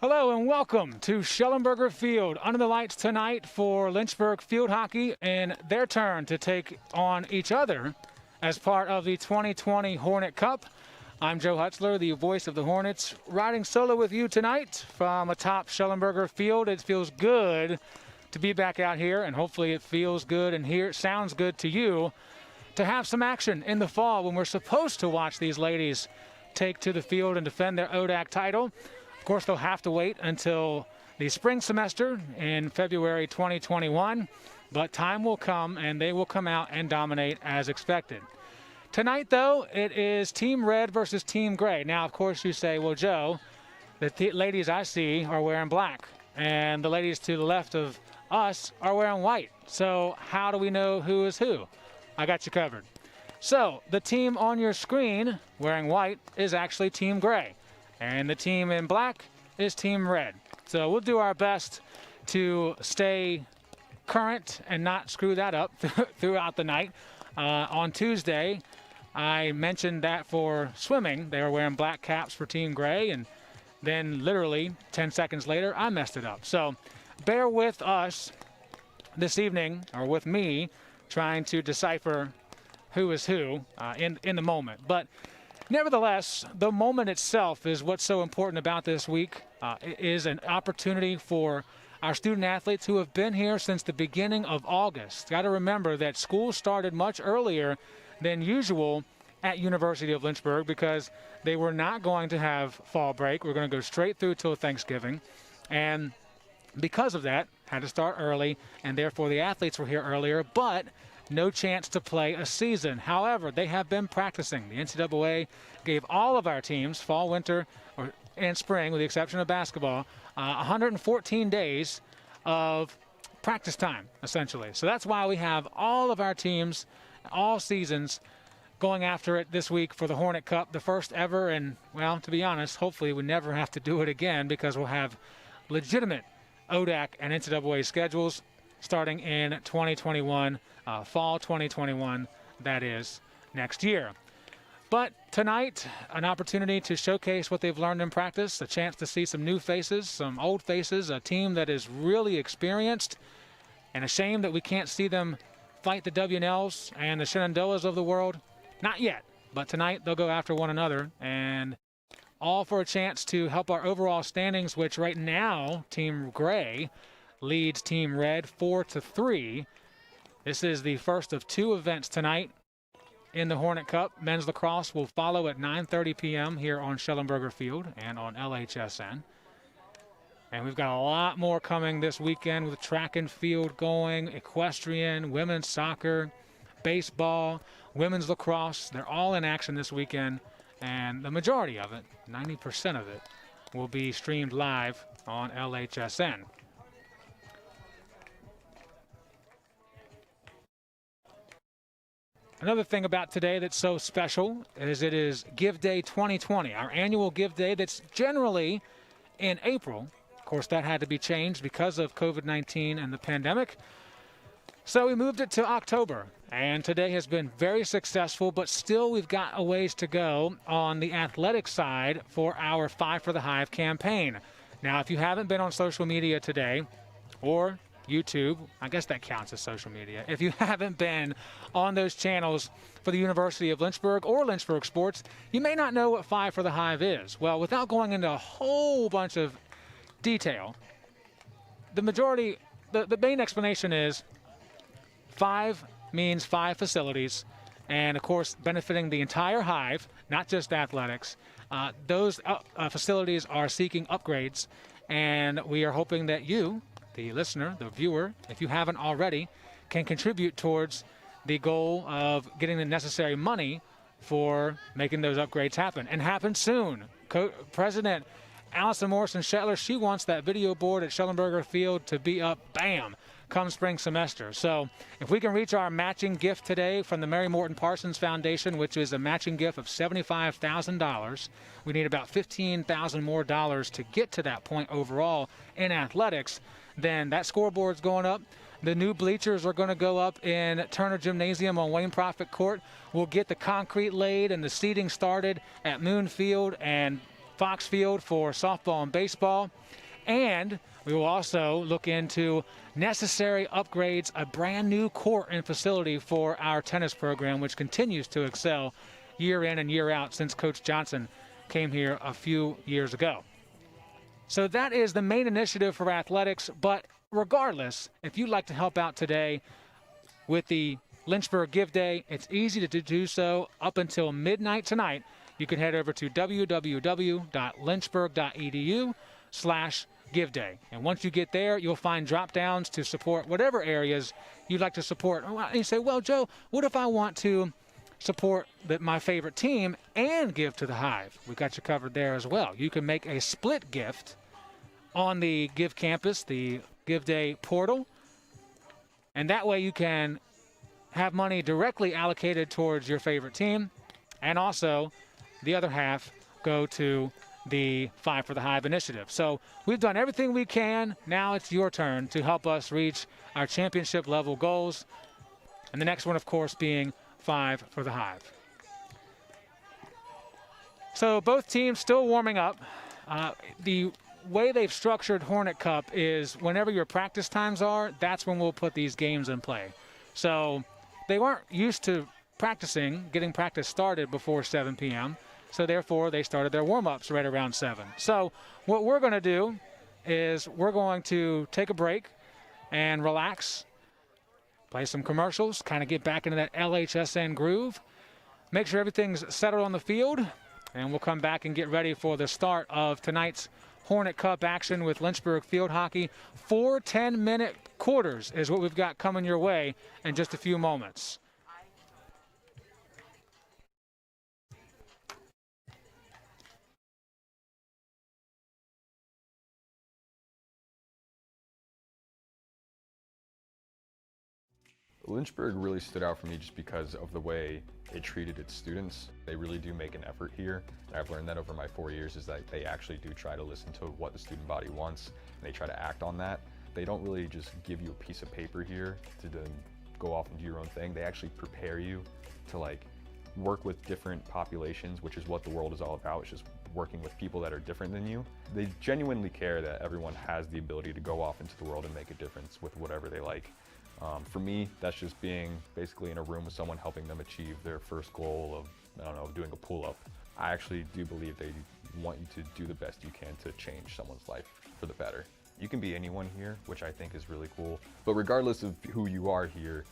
Hello and welcome to Schellenberger Field. Under the lights tonight for Lynchburg field hockey and their turn to take on each other as part of the 2020 Hornet Cup. I'm Joe Hutzler, the voice of the Hornets, riding solo with you tonight from atop Schellenberger Field. It feels good to be back out here, and hopefully it feels good and sounds good to you to have some action in the fall when we're supposed to watch these ladies take to the field and defend their ODAC title. Of course, they'll have to wait until the spring semester in February 2021, but time will come and they will come out and dominate as expected. Tonight, though, it is Team Red versus Team Gray. Now, of course, you say, well, Joe, the ladies I see are wearing black, and the ladies to the left of us are wearing white. So how do we know who is who? I got you covered. So the team on your screen wearing white is actually Team Gray, and the team in black is Team Red. So we'll do our best to stay current and not screw that up throughout the night. On Tuesday, I mentioned that for swimming, they were wearing black caps for Team Gray, and then literally 10 seconds later, I messed it up. So bear with us this evening, or with me, trying to decipher who is who in the moment. But nevertheless, the moment itself is what's so important about this week. It is an opportunity for our student athletes who have been here since the beginning of August. Got to remember that school started much earlier than usual at University of Lynchburg because they were not going to have fall break. We're going to go straight through till Thanksgiving. And because of that, had to start early, and therefore the athletes were here earlier, but no chance to play a season. However, they have been practicing. The NCAA gave all of our teams, fall, winter, and spring, with the exception of basketball, 114 days of practice time, essentially. So that's why we have all of our teams, all seasons, going after it this week for the Hornet Cup, the first ever, and, well, to be honest, hopefully we never have to do it again because we'll have legitimate ODAC and NCAA schedules starting in 2021, fall 2021, that is, next year. But tonight, an opportunity to showcase what they've learned in practice, a chance to see some new faces, some old faces, a team that is really experienced, and a shame that we can't see them fight the WNLs and the Shenandoahs of the world. Not yet, but tonight they'll go after one another, and all for a chance to help our overall standings, which right now, Team Gray leads Team Red 4-3. This is the first of two events tonight in the Hornet Cup. Men's lacrosse will follow at 9:30 p.m. here on Schellenberger Field and on LHSN. And we've got a lot more coming this weekend with track and field going, equestrian, women's soccer, baseball, women's lacrosse. They're all in action this weekend, and the majority of it, 90% of it, will be streamed live on LHSN. Another thing about today that's so special is it is Give Day 2020, our annual Give Day that's generally in April. Of course, that had to be changed because of COVID-19 and the pandemic. So we moved it to October, and today has been very successful, but still we've got a ways to go on the athletic side for our Five for the Hive campaign. Now, if you haven't been on social media today, or YouTube, I guess that counts as social media. If you haven't been on those channels for the University of Lynchburg or Lynchburg Sports, you may not know what Five for the Hive is. Well, without going into a whole bunch of detail, the main explanation is Five means 5 facilities, and of course benefiting the entire Hive, not just athletics. Those facilities are seeking upgrades, and we are hoping that you, the listener, the viewer, if you haven't already, can contribute towards the goal of getting the necessary money for making those upgrades happen, and happen soon. President Allison Morrison-Shetler, she wants that video board at Schellenberger Field to be up, bam, come spring semester. So if we can reach our matching gift today from the Mary Morton Parsons Foundation, which is a matching gift of $75,000, we need about $15,000 more to get to that point overall in athletics. Then that scoreboard's going up. The new bleachers are going to go up in Turner Gymnasium on Wayne Prophet Court. We'll get the concrete laid and the seating started at Moon Field, and Fox Field for softball and baseball. And we will also look into necessary upgrades, a brand new court and facility for our tennis program, which continues to excel year in and year out since Coach Johnson came here a few years ago. So that is the main initiative for athletics. But regardless, if you'd like to help out today with the Lynchburg Give Day, it's easy to do so up until midnight tonight. You can head over to www.lynchburg.edu/Give Day. And once you get there, you'll find drop downs to support whatever areas you'd like to support. And you say, well, Joe, what if I want to support my favorite team and give to the Hive? We've got you covered there as well. You can make a split gift on the Give Campus, the Give Day portal. And that way you can have money directly allocated towards your favorite team, and also the other half go to the Five for the Hive initiative. So we've done everything we can. Now it's your turn to help us reach our championship level goals. And the next one, of course, being Five for the Hive. So both teams still warming up. The way they've structured Hornet Cup is whenever your practice times are, that's when we'll put these games in play. So they weren't used to getting practice started before 7 p.m., so therefore they started their warm-ups right around 7. So what we're going to do is we're going to take a break and relax, play some commercials, kind of get back into that LHSN groove, make sure everything's settled on the field, and we'll come back and get ready for the start of tonight's Hornet Cup action with Lynchburg Field Hockey. 4 10-minute quarters is what we've got coming your way in just a few moments. Lynchburg really stood out for me just because of the way it treated its students. They really do make an effort here. And I've learned that over my 4 years is that they actually do try to listen to what the student body wants, and they try to act on that. They don't really just give you a piece of paper here to then go off and do your own thing. They actually prepare you to work with different populations, which is what the world is all about. It's just working with people that are different than you. They genuinely care that everyone has the ability to go off into the world and make a difference with whatever they like. For me, that's just being basically in a room with someone helping them achieve their first goal of, I don't know, doing a pull-up. I actually do believe they want you to do the best you can to change someone's life for the better. You can be anyone here, which I think is really cool. But regardless of who you are here,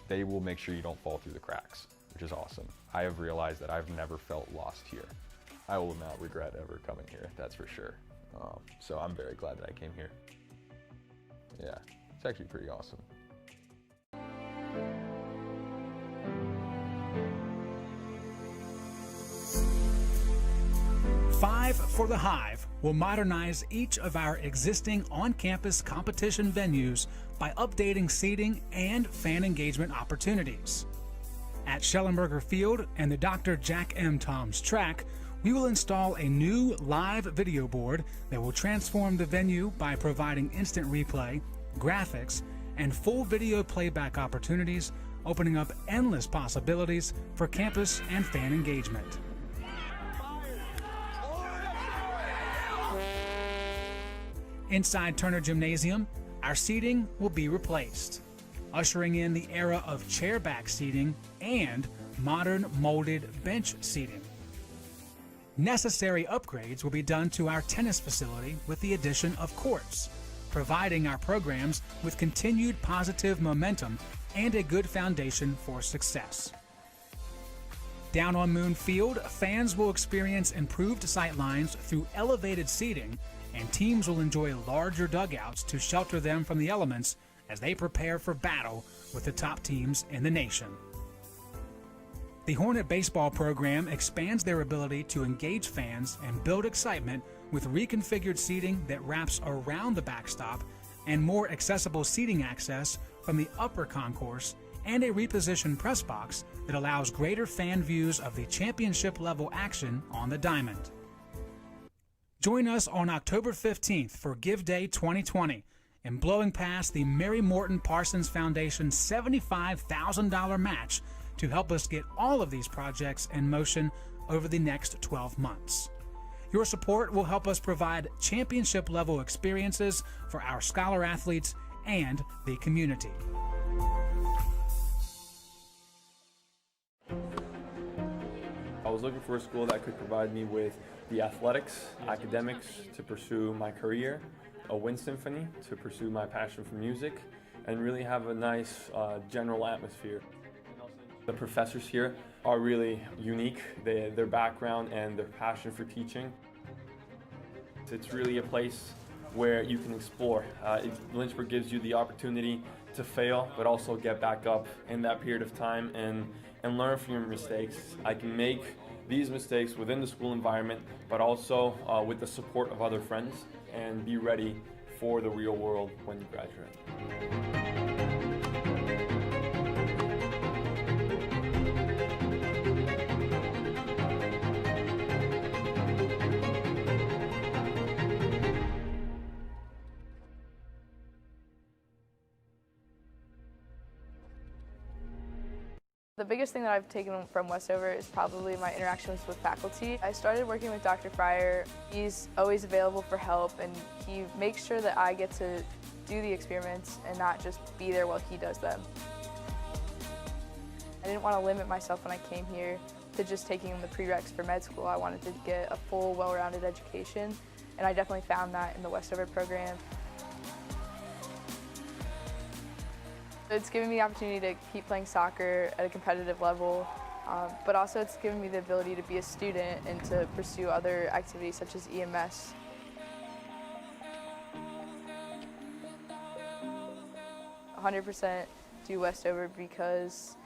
they will make sure you don't fall through the cracks, which is awesome. I have realized that I've never felt lost here. I will not regret ever coming here, that's for sure. So I'm very glad that I came here. Yeah, it's actually pretty awesome. Five for the Hive will modernize each of our existing on-campus competition venues by updating seating and fan engagement opportunities. At Schellenberger Field and the Dr. Jack M. Toms track, we will install a new live video board that will transform the venue by providing instant replay, graphics, and full video playback opportunities, opening up endless possibilities for campus and fan engagement. Inside Turner Gymnasium, our seating will be replaced, ushering in the era of chairback seating and modern molded bench seating. Necessary upgrades will be done to our tennis facility with the addition of courts, providing our programs with continued positive momentum and a good foundation for success. Down on Moon Field, fans will experience improved sightlines through elevated seating, and teams will enjoy larger dugouts to shelter them from the elements as they prepare for battle with the top teams in the nation. The Hornet baseball program expands their ability to engage fans and build excitement with reconfigured seating that wraps around the backstop and more accessible seating access from the upper concourse, and a repositioned press box that allows greater fan views of the championship level action on the diamond. Join us on October 15th for Give Day 2020 and blowing past the Mary Morton Parsons Foundation $75,000 match to help us get all of these projects in motion over the next 12 months. Your support will help us provide championship-level experiences for our scholar athletes and the community. I was looking for a school that could provide me with the athletics, academics to pursue my career, a wind symphony to pursue my passion for music, and really have a nice general atmosphere. The professors here are really unique, their background and their passion for teaching. It's really a place where you can explore. Lynchburg gives you the opportunity to fail, but also get back up in that period of time and learn from your mistakes. I can make these mistakes within the school environment, but also with the support of other friends, and be ready for the real world when you graduate. The biggest thing that I've taken from Westover is probably my interactions with faculty. I started working with Dr. Fryer. He's always available for help, and he makes sure that I get to do the experiments and not just be there while he does them. I didn't want to limit myself when I came here to just taking the prereqs for med school. I wanted to get a full, well-rounded education, and I definitely found that in the Westover program. It's given me the opportunity to keep playing soccer at a competitive level, but also it's given me the ability to be a student and to pursue other activities such as EMS. I 100% do Westover because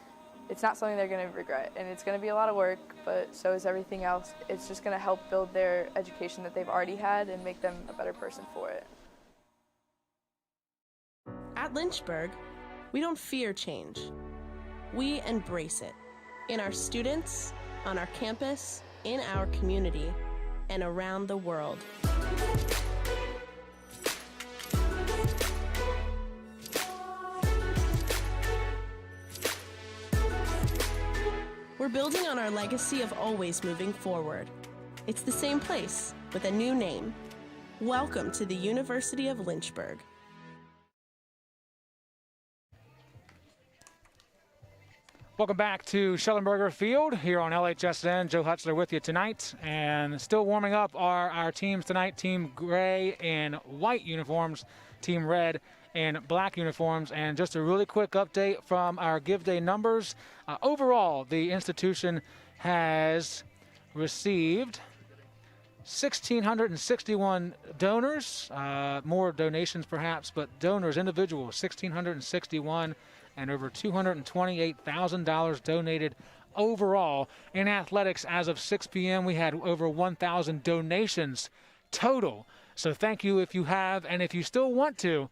it's not something they're going to regret, and it's going to be a lot of work, but so is everything else. It's just going to help build their education that they've already had and make them a better person for it. At Lynchburg, we don't fear change. We embrace it. In our students, on our campus, in our community, and around the world. We're building on our legacy of always moving forward. It's the same place, with a new name. Welcome to the University of Lynchburg. Welcome back to Schellenberger Field here on LHSN. Joe Hutzler with you tonight. And still warming up are our teams tonight. Team gray and white uniforms, team red and black uniforms. And just a really quick update from our Give Day numbers. Overall, the institution has received 1,661 donors, more donations perhaps, but donors, individuals, 1,661, and over $228,000 donated overall. In athletics, as of 6 p.m., we had over 1,000 donations total. So thank you if you have, and if you still want to,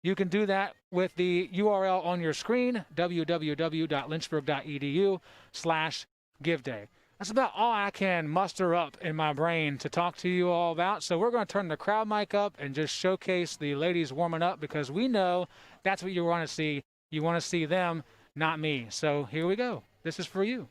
you can do that with the URL on your screen, www.lynchburg.edu/giveday. That's about all I can muster up in my brain to talk to you all about. So we're going to turn the crowd mic up and just showcase the ladies warming up, because we know that's what you want to see. You want to see them, not me. So here we go. This is for you.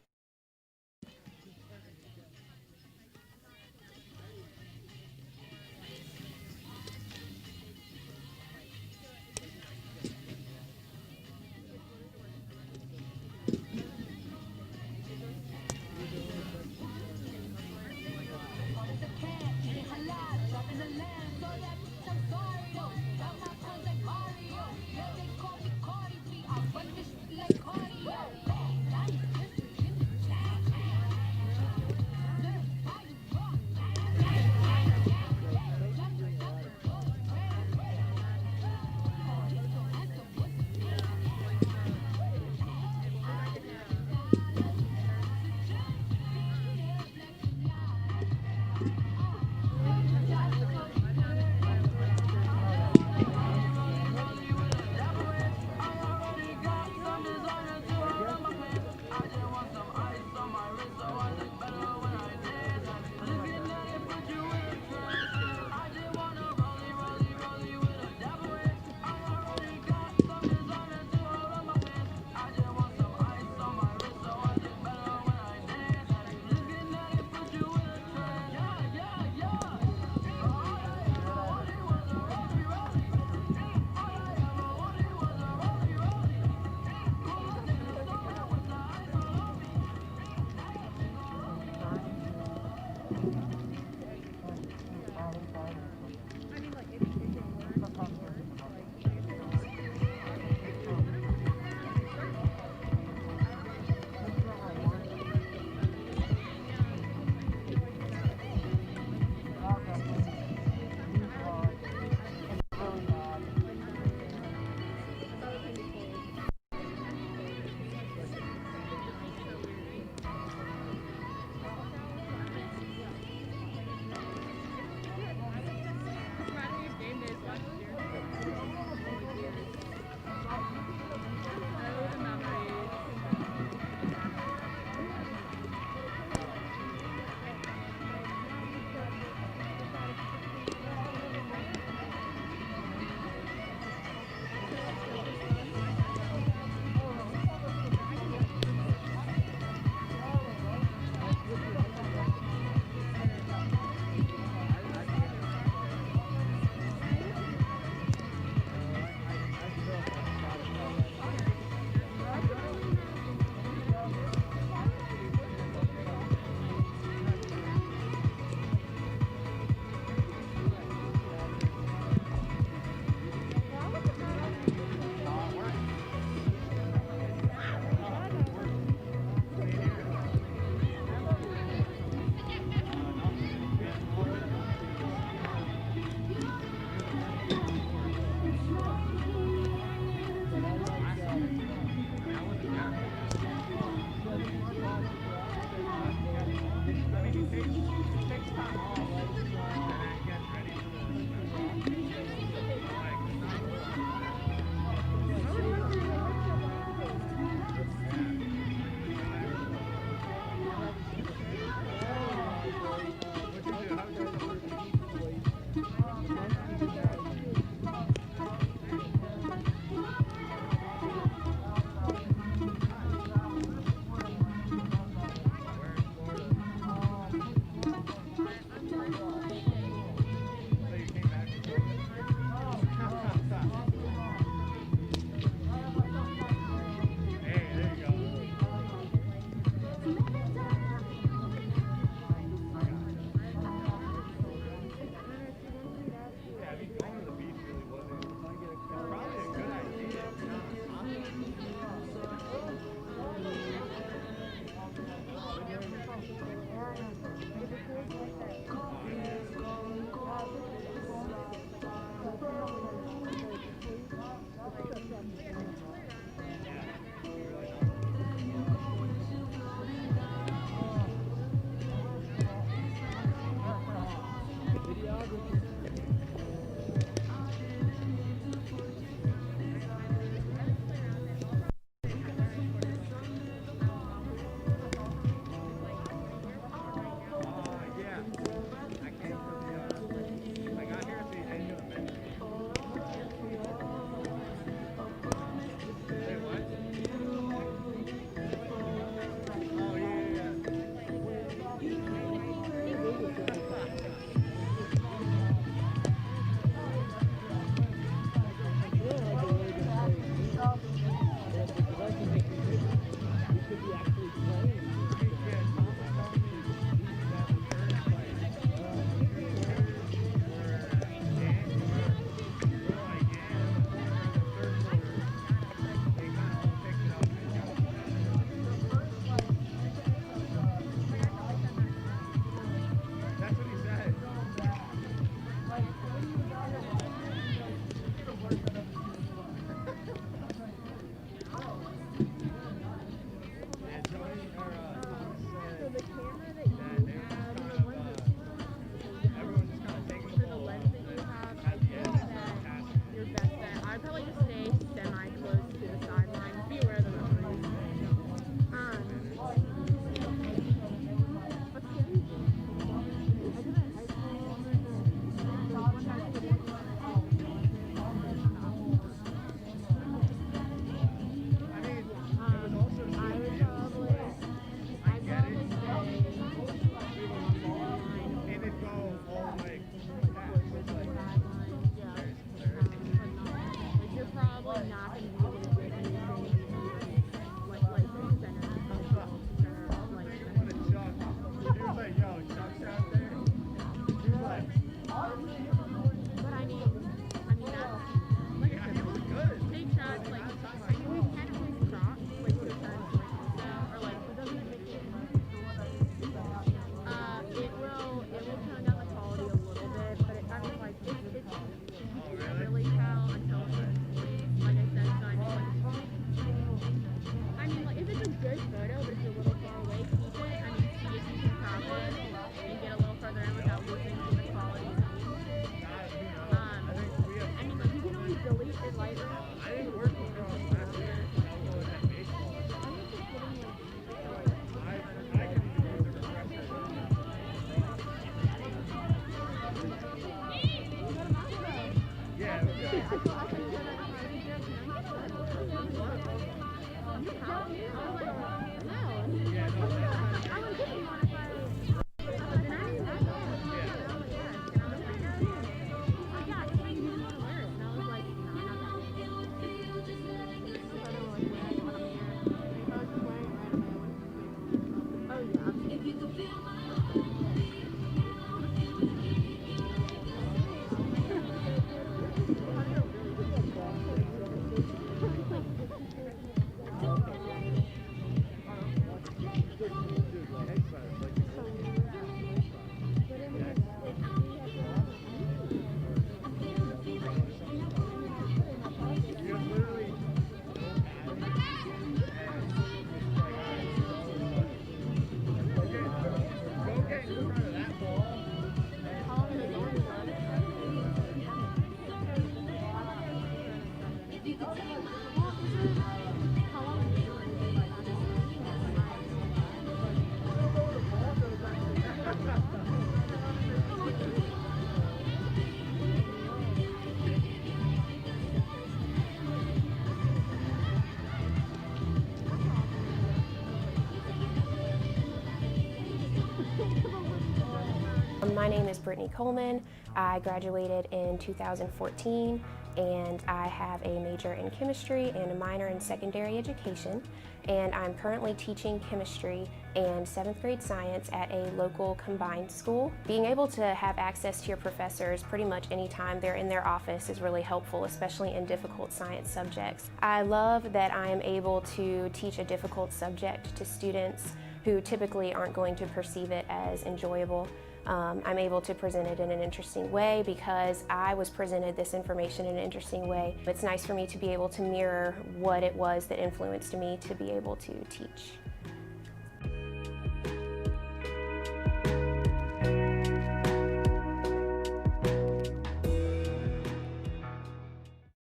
My name is Brittany Coleman. I graduated in 2014 and I have a major in chemistry and a minor in secondary education. And I'm currently teaching chemistry and 7th grade science at a local combined school. Being able to have access to your professors pretty much anytime they're in their office is really helpful, especially in difficult science subjects. I love that I am able to teach a difficult subject to students who typically aren't going to perceive it as enjoyable. I'm able to present it in an interesting way because I was presented this information in an interesting way. It's nice for me to be able to mirror what it was that influenced me to be able to teach.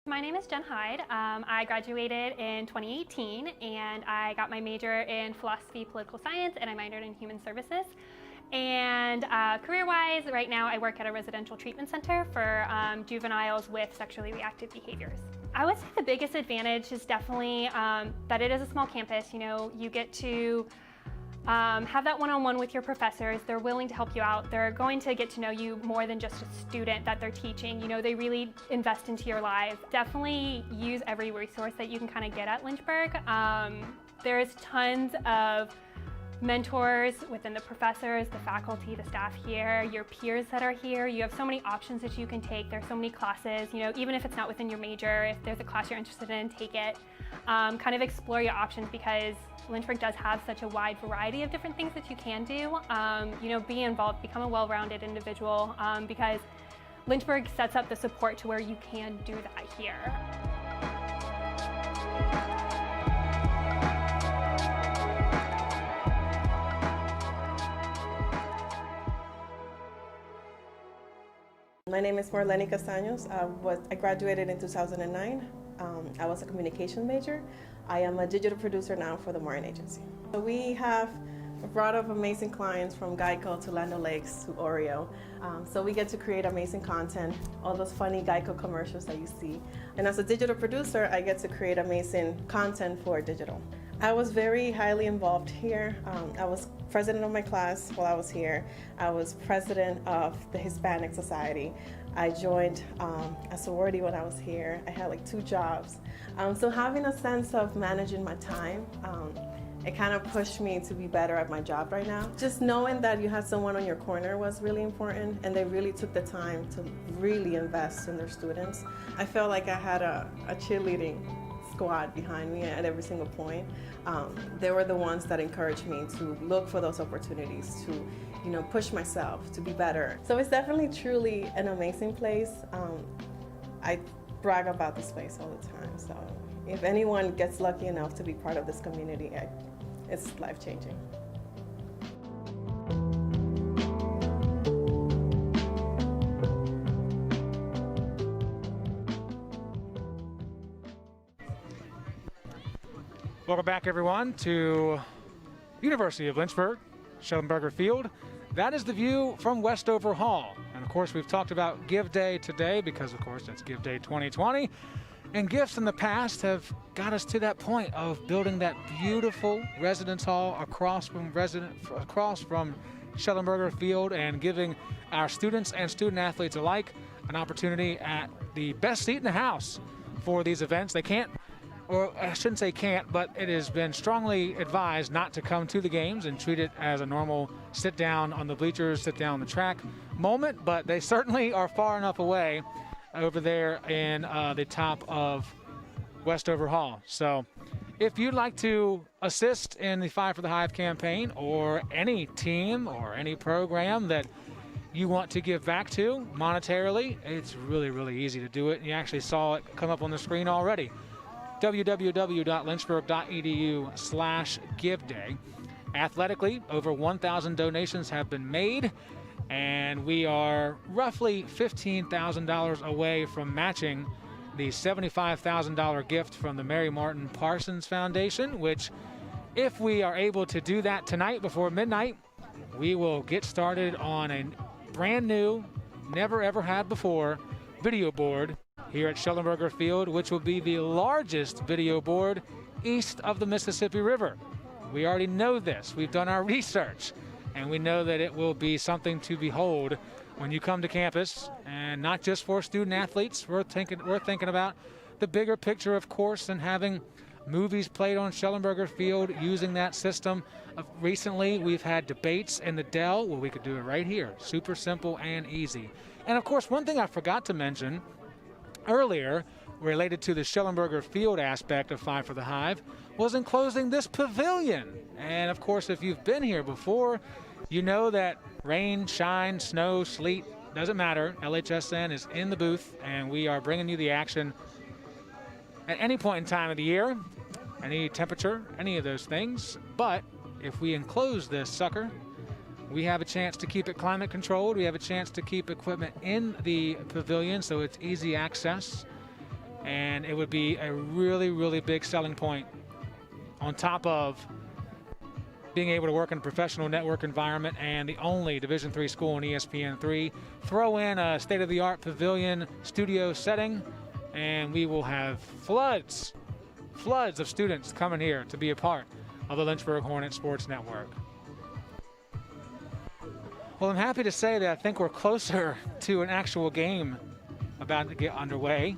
My name is Jen Hyde. I graduated in 2018 and I got my major in philosophy, political science, and I minored in human services. And career-wise, right now I work at a residential treatment center for juveniles with sexually reactive behaviors. I would say the biggest advantage is definitely that it is a small campus. You know, you get to have that one-on-one with your professors. They're willing to help you out. They're going to get to know you more than just a student that they're teaching. You know, they really invest into your lives. Definitely use every resource that you can kind of get at Lynchburg. There's tons of mentors within the professors, the faculty, the staff here, your peers that are here. You have so many options that you can take. There's so many classes, you know, even if it's not within your major, if there's a class you're interested in, take it. Kind of explore your options because Lynchburg does have such a wide variety of different things that you can do. You know, be involved, become a well-rounded individual because Lynchburg sets up the support to where you can do that here. My name is Marlene Castaños. I graduated in 2009. I was a communication major. I am a digital producer now for the Morning Agency. So we have brought up amazing clients from Geico to Land O'Lakes to Oreo. So we get to create amazing content, all those funny Geico commercials that you see. And as a digital producer, I get to create amazing content for digital. I was very highly involved here. I was president of my class while I was here. I was president of the Hispanic Society. I joined a sorority when I was here. I had like 2 jobs. So having a sense of managing my time, it kind of pushed me to be better at my job right now. Just knowing that you had someone on your corner was really important, and they really took the time to really invest in their students. I felt like I had a cheerleading squad behind me at every single point. They were the ones that encouraged me to look for those opportunities, to push myself to be better. So it's definitely truly an amazing place. I brag about this place all the time. So if anyone gets lucky enough to be part of this community, it's life-changing. Welcome back, everyone, to University of Lynchburg, Schellenberger Field. That is the view from Westover Hall. And of course, we've talked about Give Day today because, of course, it's Give Day 2020. And gifts in the past have got us to that point of building that beautiful residence hall across from Schellenberger Field and giving our students and student athletes alike an opportunity at the best seat in the house for these events. They can't, or I shouldn't say can't, but it has been strongly advised not to come to the games and treat it as a normal sit down on the bleachers, sit down on the track moment, but they certainly are far enough away over there in the top of Westover Hall. So if you'd like to assist in the Five for the Hive campaign, or any team or any program that you want to give back to monetarily, it's really, really easy to do it. You actually saw it come up on the screen already. www.lynchburg.edu/giveday. Athletically, over 1,000 donations have been made, and we are roughly $15,000 away from matching the $75,000 gift from the Mary Martin Parsons Foundation, which, if we are able to do that tonight before midnight, we will get started on a brand new, never ever had before, video board here at Schellenberger Field, which will be the largest video board east of the Mississippi River. We already know this. We've done our research. and we know that it will be something to behold when you come to campus, and not just for student athletes. We're thinking about the bigger picture, of course, and having movies played on Schellenberger Field using that system. Recently, we've had debates in the Dell. Well, we could do it right here. Super simple and easy. And of course, one thing I forgot to mention earlier related to the Schellenberger Field aspect of Five for the Hive was enclosing this pavilion. And of course, if you've been here before, you know that rain, shine, snow, sleet, doesn't matter. LHSN is in the booth, and we are bringing you the action at any point in time of the year, any temperature, any of those things. But if we enclose this sucker, we have a chance to keep it climate controlled. We have a chance to keep equipment in the pavilion so it's easy access. And it would be a really, really big selling point on top of being able to work in a professional network environment and the only Division III school in ESPN3. Throw in a state-of-the-art pavilion studio setting, and we will have floods of students coming here to be a part of the Lynchburg Hornet Sports Network. Well, I'm happy to say that I think we're closer to an actual game about to get underway.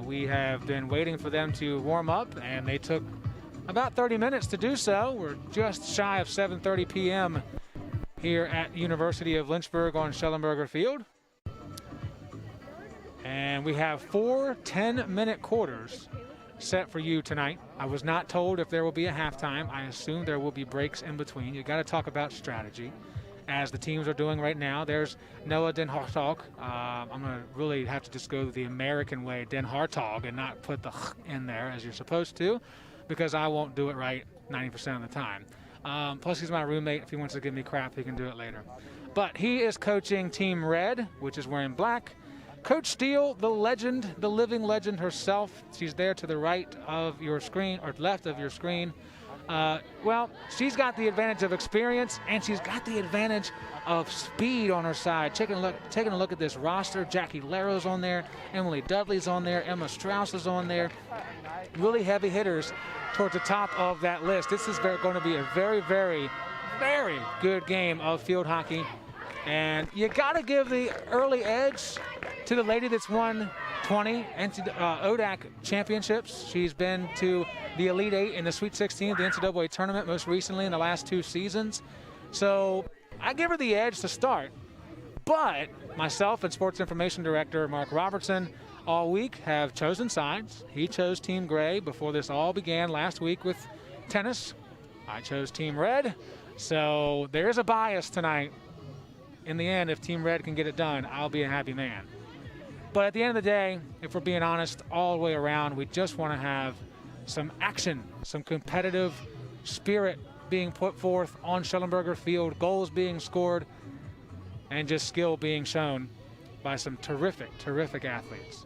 We have been waiting for them to warm up, and they took about 30 minutes to do so. We're just shy of 7:30 p.m. here at University of Lynchburg on Schellenberger Field. And we have 4 10-minute quarters set for you tonight. I was not told if there will be a halftime. I assume there will be breaks in between. You got to talk about strategy, as the teams are doing right now. There's Noah Den Hartog. I'm going to really have to just go the American way, Den Hartog, and not put the in there as you're supposed to, because I won't do it right 90% of the time. Plus, he's my roommate. If he wants to give me crap, he can do it later. But he is coaching Team Red, which is wearing black. Coach Steele, the legend, the living legend herself. She's there to the right of your screen, or left of your screen. Well, she's got the advantage of experience, and she's got the advantage of speed on her side. Taking a look at this roster. Jackie Laro's on there. Emily Dudley's on there. Emma Strauss is on there. Really heavy hitters towards the top of that list. This is going to be a very, very, very good game of field hockey. And you got to give the early edge to the lady that's won 20 ODAC championships. She's been to the Elite Eight in the Sweet 16 of the NCAA tournament, most recently in the last 2 seasons. So I give her the edge to start. But myself and Sports Information Director Mark Robertson all week have chosen sides. He chose Team Gray before this all began last week with tennis. I chose Team Red. So there is a bias tonight. In the end, if Team Red can get it done, I'll be a happy man. But at the end of the day, if we're being honest, all the way around, we just want to have some action, some competitive spirit being put forth on Schellenberger Field, goals being scored, and just skill being shown by some terrific, terrific athletes.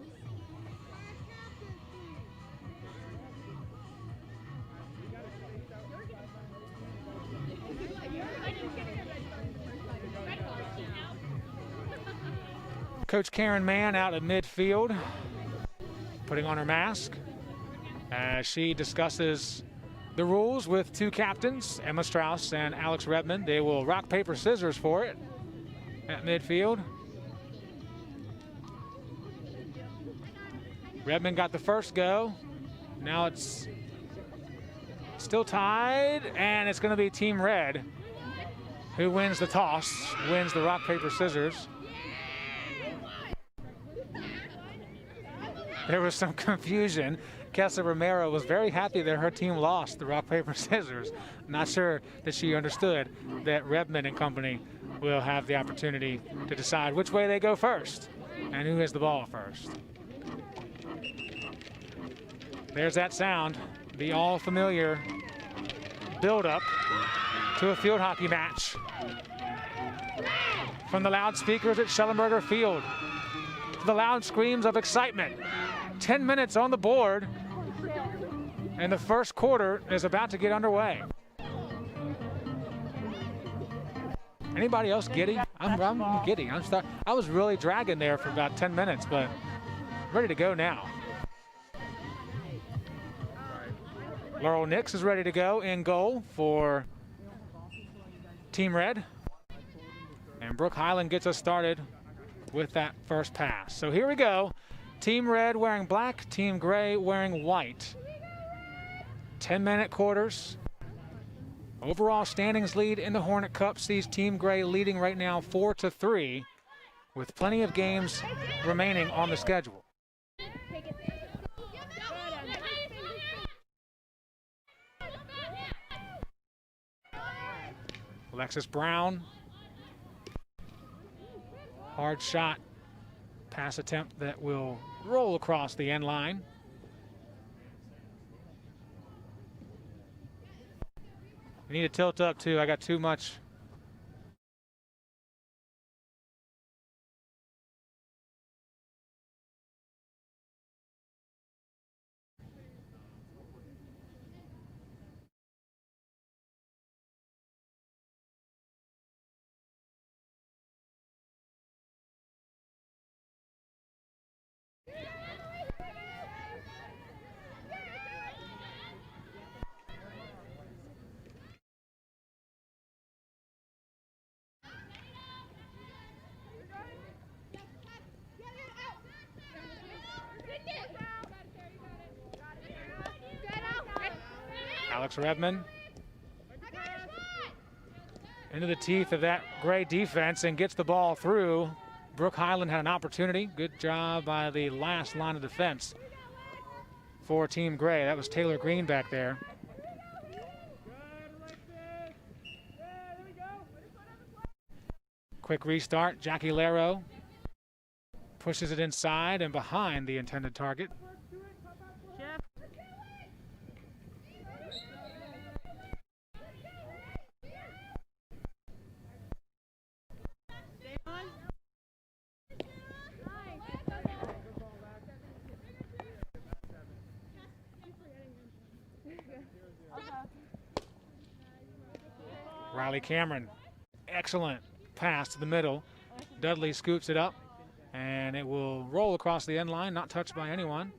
Coach Karen Mann out at midfield, putting on her mask as she discusses the rules with 2 captains, Emma Strauss and Alex Redmond. They will rock, paper, scissors for it at midfield. Redmond got the first go. Now it's still tied, and it's going to be Team Red who wins the toss, wins the rock, paper, scissors. There was some confusion. Kessa Romero was very happy that her team lost the rock, paper, scissors. Not sure that she understood that Redmond and company will have the opportunity to decide which way they go first and who has the ball first. There's that sound, the all familiar build-up to a field hockey match from the loudspeakers at Schellenberger Field. The loud screams of excitement. 10 minutes on the board, and the first quarter is about to get underway. Anybody else giddy? I'm giddy. I was really dragging there for about 10 minutes, but ready to go now. Laurel Nix is ready to go in goal for Team Red. And Brooke Highland gets us started with that first pass. So here we go. Team Red wearing black, Team Gray wearing white. 10-minute quarters. Overall standings lead in the Hornet Cup sees Team Gray leading right now 4-3 with plenty of games remaining on the schedule. Alexis Brown. Hard shot. Pass attempt that will roll across the end line. I need to tilt up too. I got too much. Alex Redmond into the teeth of that Gray defense and gets the ball through. Brooke Highland had an opportunity. Good job by the last line of defense for Team Gray. That was Taylor Green back there. Quick restart. Jackie Laro pushes it inside and behind the intended target. Riley Cameron, excellent pass to the middle. Dudley scoops it up, and it will roll across the end line, not touched by anyone.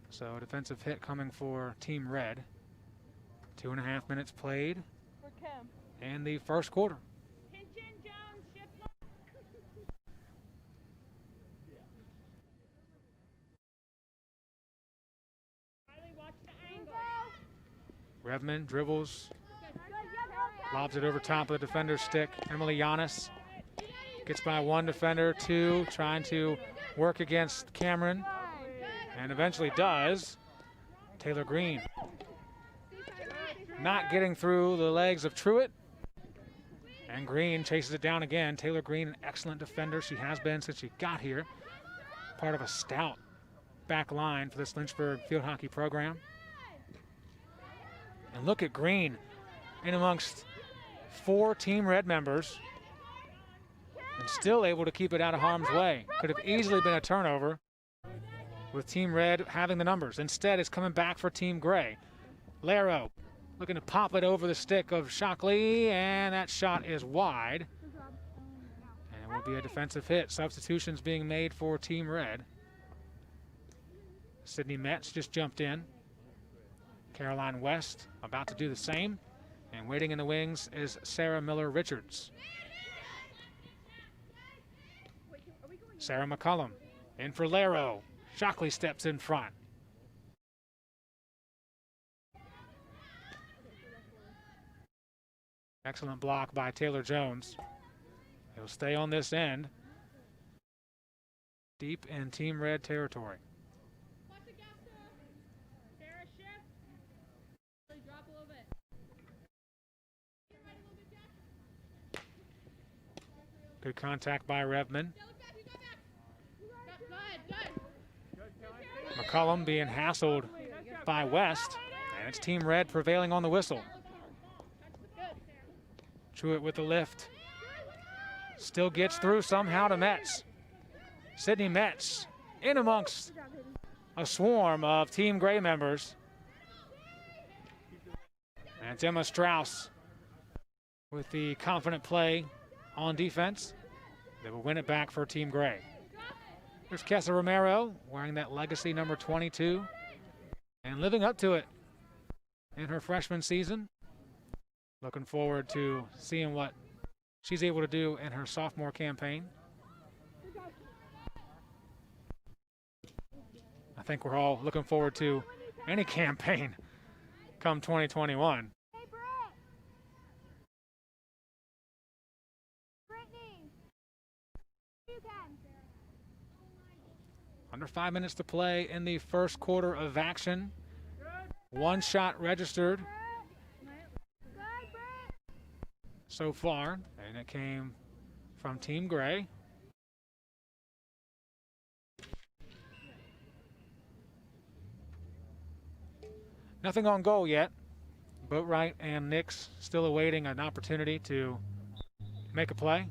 So a defensive hit coming for Team Red. 2.5 minutes played in the first quarter. Redmond dribbles, lobs it over top of the defender's stick. Emily Giannis gets by one defender, two, trying to work against Cameron, and eventually does. Taylor Green not getting through the legs of Truitt, and Green chases it down again. Taylor Green, an excellent defender. She has been since she got here. Part of a stout back line for this Lynchburg field hockey program. And look at Green in amongst 4 Team Red members and still able to keep it out of harm's way. Could have easily been a turnover with Team Red having the numbers. Instead, it's coming back for Team Gray. Laro looking to pop it over the stick of Shockley, and that shot is wide. And it will be a defensive hit. Substitutions being made for Team Red. Sydney Metz just jumped in. Caroline West about to do the same. And waiting in the wings is Sarah Miller-Richards. Sarah McCullum in for Laro. Shockley steps in front. Excellent block by Taylor Jones. He'll stay on this end. Deep in Team Red territory. Good contact by Redmond. McCullum being hassled by West, and it's Team Red prevailing on the whistle. Truitt with the lift. Still gets through somehow to Metz. Sydney Metz in amongst a swarm of Team Gray members. And it's Emma Strauss with the confident play on defense. They will win it back for Team Gray. There's Kessa Romero wearing that legacy number 22 and living up to it in her freshman season. Looking forward to seeing what she's able to do in her sophomore campaign. I think we're all looking forward to any campaign come 2021. Under 5 minutes to play in the first quarter of action. One shot registered so far, and it came from Team Gray. Nothing on goal yet. Boatwright and Nix still awaiting an opportunity to make a play.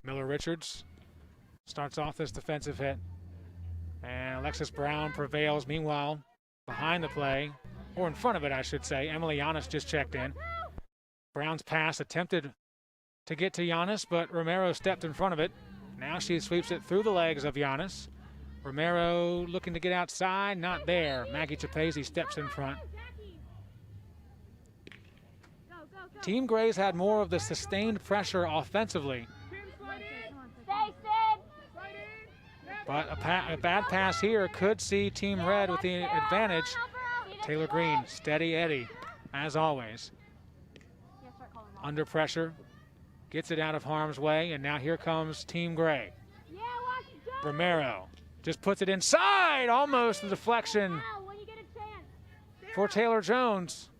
Miller Richards starts off this defensive hit, and Alexis Brown prevails. Meanwhile, behind the play, or in front of it, I should say, Emily Giannis just checked in. Brown's pass attempted to get to Giannis, but Romero stepped in front of it. Now she sweeps it through the legs of Giannis. Romero looking to get outside, not there. Maggie Chapezi steps in front. Team Gray's had more of the sustained pressure offensively. But a bad pass here could see Team Red with the advantage. Taylor Green, steady Eddie, as always. Under pressure, gets it out of harm's way, and now here comes Team Gray. Romero just puts it inside, almost a deflection for Taylor Jones.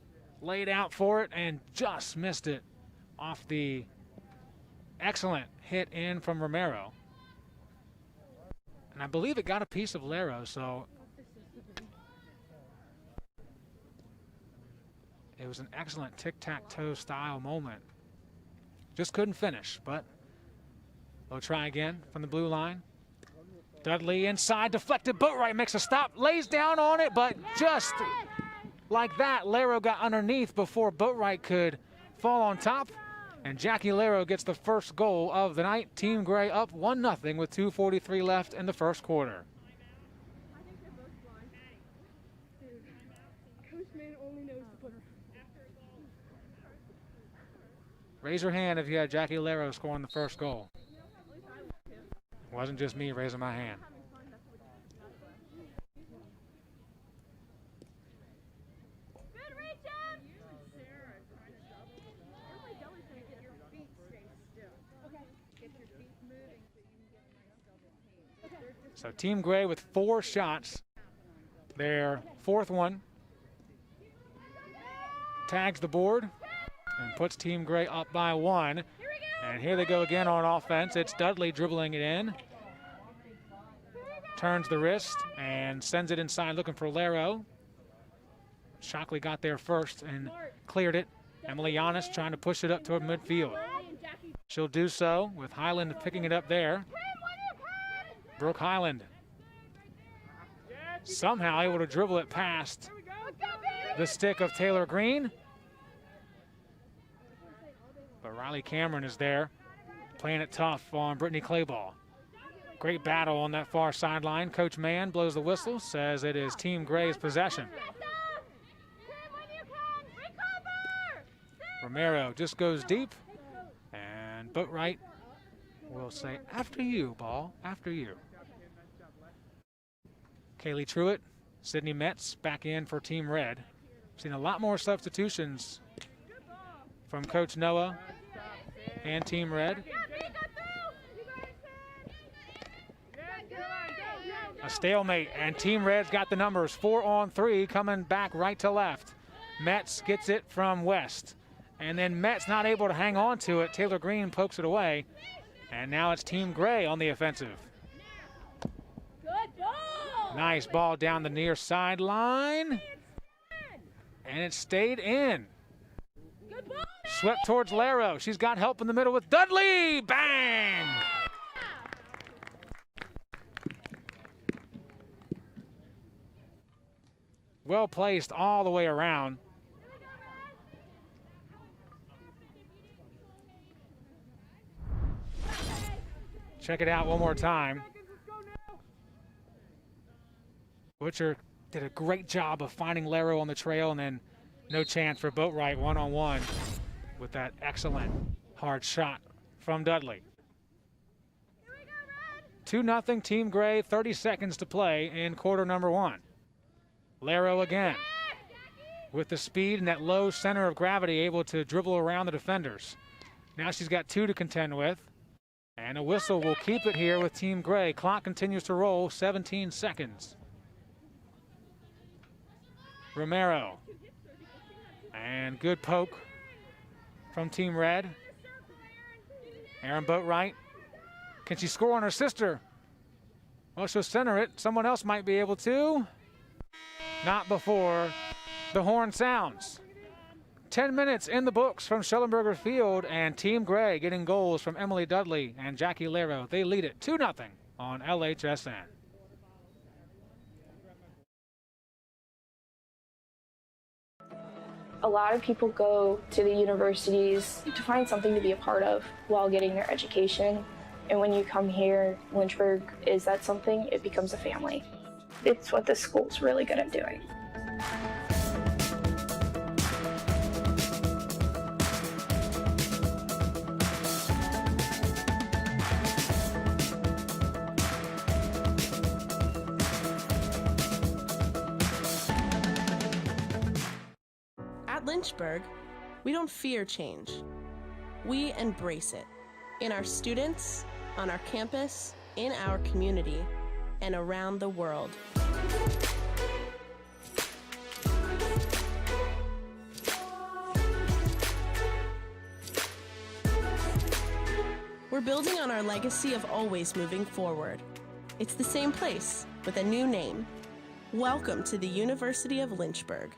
Laid out for it and just missed it off the excellent hit in from Romero. And I believe it got a piece of Lero, so it was an excellent tic-tac-toe style moment. Just couldn't finish, but they'll try again from the blue line. Dudley inside, deflected. Boatwright makes a stop, lays down on it, but just like that, Lero got underneath before Boatwright could fall on top. And Jackie Lero gets the first goal of the night. Team Gray up 1-0 with 2:43 left in the first quarter. Raise your hand if you had Jackie Lero scoring the first goal. It wasn't just me raising my hand. So Team Gray with 4 shots. Their fourth one tags the board and puts Team Gray up by 1. And here they go again on offense. It's Dudley dribbling it in. Turns the wrist and sends it inside looking for Lero. Shockley got there first and cleared it. Emily Giannis trying to push it up toward midfield. She'll do so with Highland picking it up there. Brooke Highland somehow able to dribble it past the stick of Taylor Green. But Riley Cameron is there, playing it tough on Brittany Clayball. Great battle on that far sideline. Coach Mann blows the whistle, says it is Team Gray's possession. Romero just goes deep, and Boatwright will say, after you, ball, after you. Kaylee Truitt, Sydney Metz back in for Team Red. Seen a lot more substitutions from Coach Noah and Team Red. A stalemate, and Team Red's got the numbers. 4-on-3 coming back right to left. Metz gets it from West. And then Metz not able to hang on to it. Taylor Green pokes it away. And now it's Team Gray on the offensive. Nice ball down the near sideline. And it stayed in. Swept towards Lero. She's got help in the middle with Dudley. Bang! Well placed all the way around. Check it out one more time. Butcher did a great job of finding Laro on the trail, and then no chance for Boatwright one-on-one with that excellent hard shot from Dudley. 2-0 Team Gray, 30 seconds to play in quarter number 1. Laro again with the speed and that low center of gravity, able to dribble around the defenders. Now she's got 2 to contend with, and a whistle will keep it here with Team Gray. Clock continues to roll, 17 seconds. Romero, and good poke from Team Red. Aaron Boatwright, can she score on her sister? Well, she'll center it. Someone else might be able to. Not before the horn sounds. 10 minutes in the books from Schellenberger Field, and Team Gray getting goals from Emily Dudley and Jackie Laro. They lead it 2-0 on LHSN. A lot of people go to the universities to find something to be a part of while getting their education. And when you come here, Lynchburg is that something, it becomes a family. It's what this school's really good at doing. At Lynchburg, we don't fear change. We embrace it. In our students, on our campus, in our community, and around the world. We're building on our legacy of always moving forward. It's the same place with a new name. Welcome to the University of Lynchburg.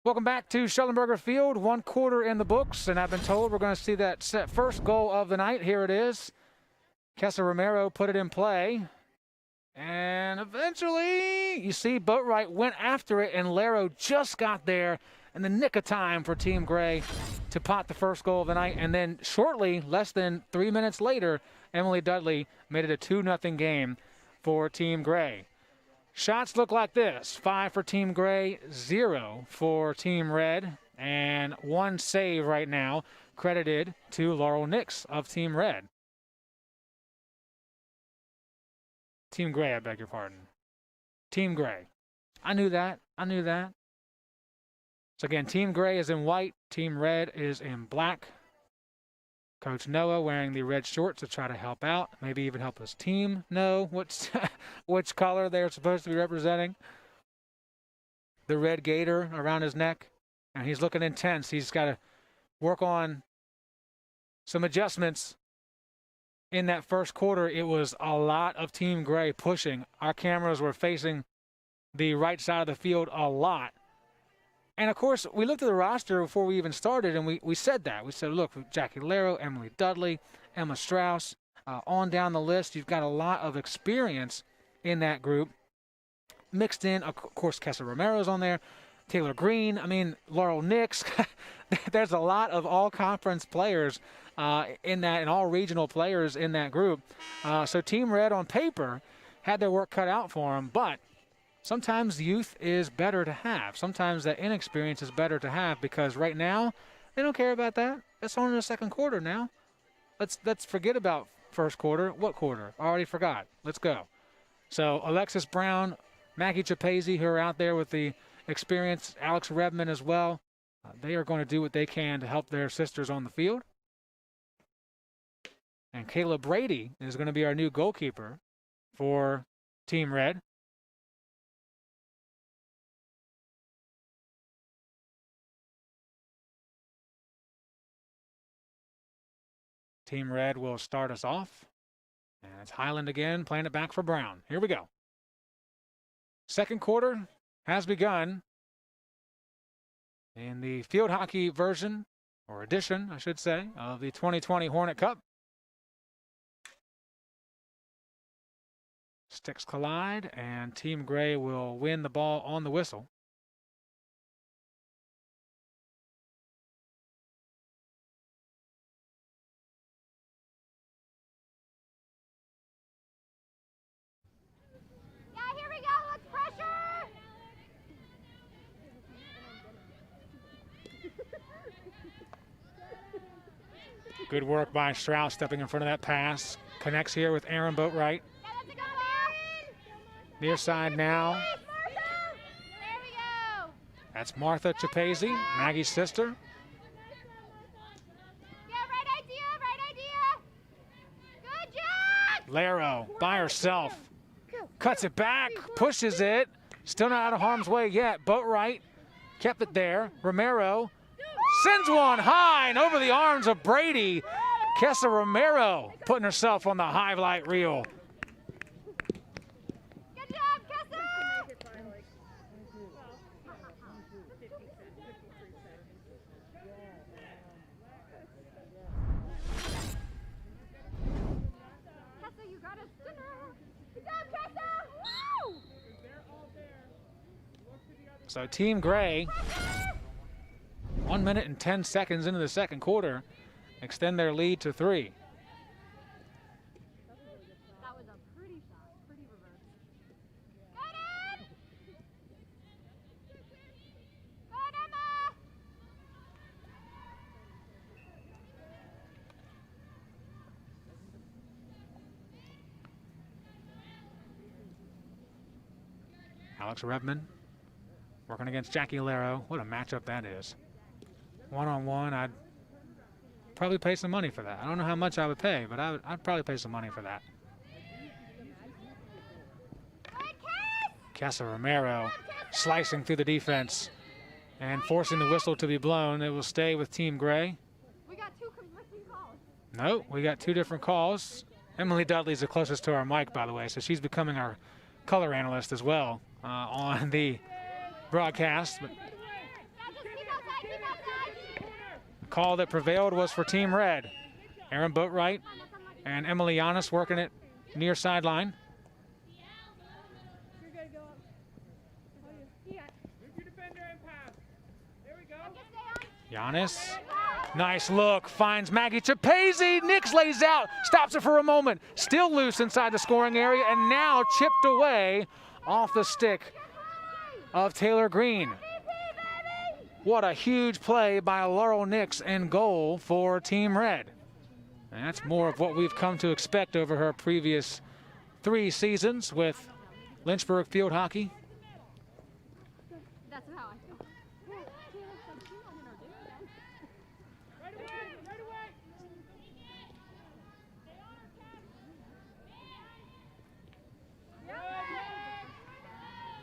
Welcome back to Schellenberger Field. 1 quarter in the books, and I've been told we're going to see that first goal of the night. Here it is. Kessa Romero put it in play. And eventually, you see Boatwright went after it, and Laro just got there in the nick of time for Team Gray to pot the first goal of the night. And then shortly, less than 3 minutes later, Emily Dudley made it a 2-0 game for Team Gray. Shots look like this: 5 for Team Gray, 0 for Team Red, and 1 save right now credited to Laurel Nix of Team Red. Team Gray, I beg your pardon. Team Gray. I knew that. So again, Team Gray is in white, Team Red is in black. Coach Noah wearing the red shorts to try to help out, maybe even help his team know which color they're supposed to be representing. The red gaiter around his neck, and he's looking intense. He's got to work on some adjustments. In that first quarter, it was a lot of Team Gray pushing. Our cameras were facing the right side of the field a lot. And, of course, we looked at the roster before we even started, and we said that. We said, look, Jackie Laro, Emily Dudley, Emma Strauss, on down the list. You've got a lot of experience in that group. Mixed in, of course, Kessa Romero's on there, Taylor Green, Laurel Nix. There's a lot of all-conference players in that, and all regional players in that group. So Team Red on paper had their work cut out for them, but sometimes youth is better to have. Sometimes that inexperience is better to have, because right now they don't care about that. It's on in the second quarter now. Let's forget about first quarter. What quarter? I already forgot. Let's go. So Alexis Brown, Maggie Chapazy, who are out there with the experience, Alex Redman as well. They are going to do what they can to help their sisters on the field. And Kayla Brady is going to be our new goalkeeper for Team Red. Team Red will start us off. And it's Highland again, playing it back for Brown. Here we go. Second quarter has begun in the field hockey version, or edition, I should say, of the 2020 Hornet Cup. Sticks collide, and Team Gray will win the ball on the whistle. Good work by Strauss stepping in front of that pass. Connects here with Aaron Boatwright. Near side now. That's Martha Chapese, Maggie's sister. Laro by herself. Cuts it back, pushes it. Still not out of harm's way yet. Boatwright kept it there. Romero sends one high and over the arms of Brady. Kessa Romero putting herself on the Hive light reel. Good job, Kessa! Kessa, you got us. Good job, Kessa! Woo! So Team Gray, 1 minute and 10 seconds into the second quarter, extend their lead to 3. That was a pretty shot, pretty reverse. Good, Emma! Alex Redman working against Jackie Laro. What a matchup that is. One-on-one, I'd probably pay some money for that. I don't know how much I would pay, but I'd probably pay some money for that. Casa Romero slicing through the defense and forcing the whistle to be blown. It will stay with Team Gray. We got 2 conflicting calls. No, we got 2 different calls. Emily Dudley's the closest to our mic, by the way, so she's becoming our color analyst as well on the broadcast. But the call that prevailed was for Team Red. Aaron Boatwright and Emily Giannis working it near sideline. Giannis, nice look, finds Maggie Chapese. Nix lays out, stops it for a moment. Still loose inside the scoring area and now chipped away off the stick of Taylor Green. What a huge play by Laurel Nix and goal for Team Red. And that's more of what we've come to expect over her previous 3 seasons with Lynchburg field hockey. That's how I feel.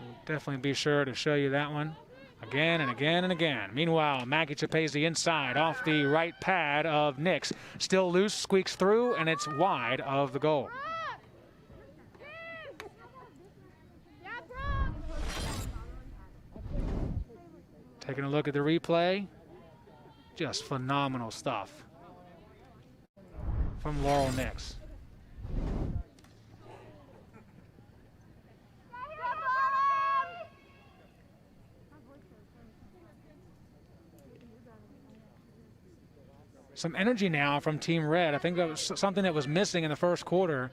We'll definitely be sure to show you that one again and again and again. Meanwhile, Maggie Chapese inside off the right pad of Nix. Still loose, squeaks through, and it's wide of the goal. Taking a look at the replay. Just phenomenal stuff from Laurel Nix. Some energy now from Team Red. I think that was something that was missing in the first quarter.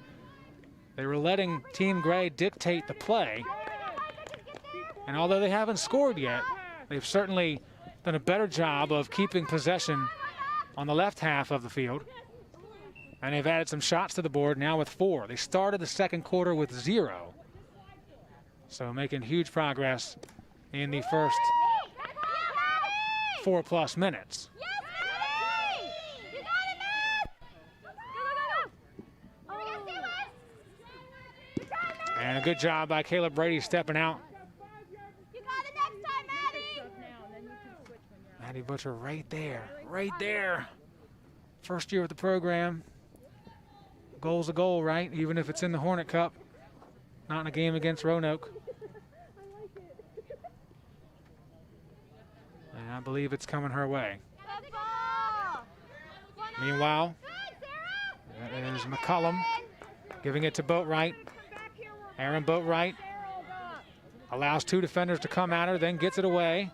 They were letting Team Gray dictate the play. And although they haven't scored yet, they've certainly done a better job of keeping possession on the left half of the field. And they've added some shots to the board now with 4. They started the second quarter with 0. So making huge progress in the first 4+ minutes. And a good job by Caleb Brady stepping out. Maddie Butcher right there. First year with the program. Goal's a goal, right? Even if it's in the Hornet Cup, not in a game against Roanoke. And I believe it's coming her way. Meanwhile, that is McCullum giving it to Boatwright. Aaron Boatwright allows 2 defenders to come at her, then gets it away.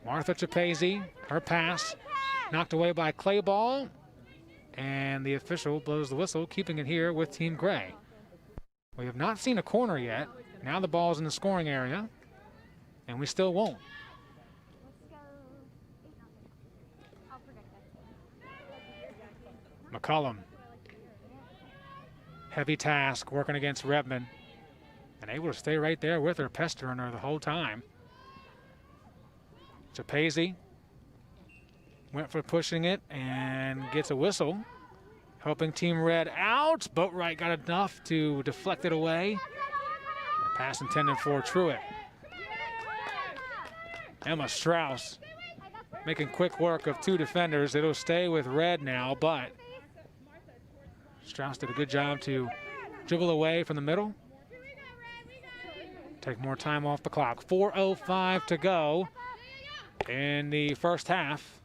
Martha Chapese, her pass, knocked away by Clayball. And the official blows the whistle, keeping it here with Team Gray. We have not seen a corner yet. Now the ball's in the scoring area, and we still won't. McCullum. Heavy task working against Redmond. And able to stay right there with her, pestering her the whole time. Japese went for pushing it and gets a whistle. Helping Team Red out. Boatwright got enough to deflect it away. The pass intended for Truitt. Emma Strauss making quick work of two defenders. It'll stay with Red now, but Strauss did a good job to dribble away from the middle. Take more time off the clock. 4:05 to go in the first half.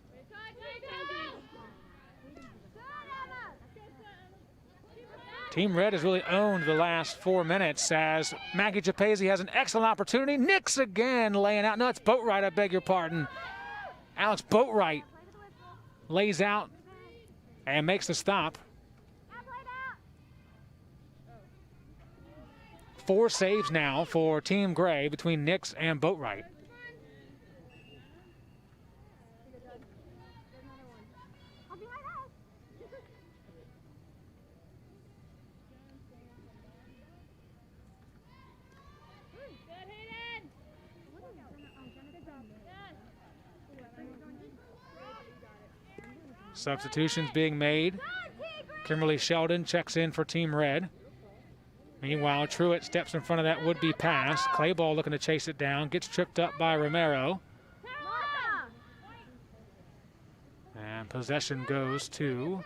Team Red has really owned the last 4 minutes as Maggie Japese has an excellent opportunity. Nix again laying out. No, it's Boatwright, I beg your pardon. Alex Boatwright lays out and makes the stop. 4 saves now for Team Gray between Nix and Boatwright. Substitutions being made. Kimberly Sheldon checks in for Team Red. Meanwhile, Truitt steps in front of that would-be pass. Clayball looking to chase it down. Gets tripped up by Romero. And possession goes to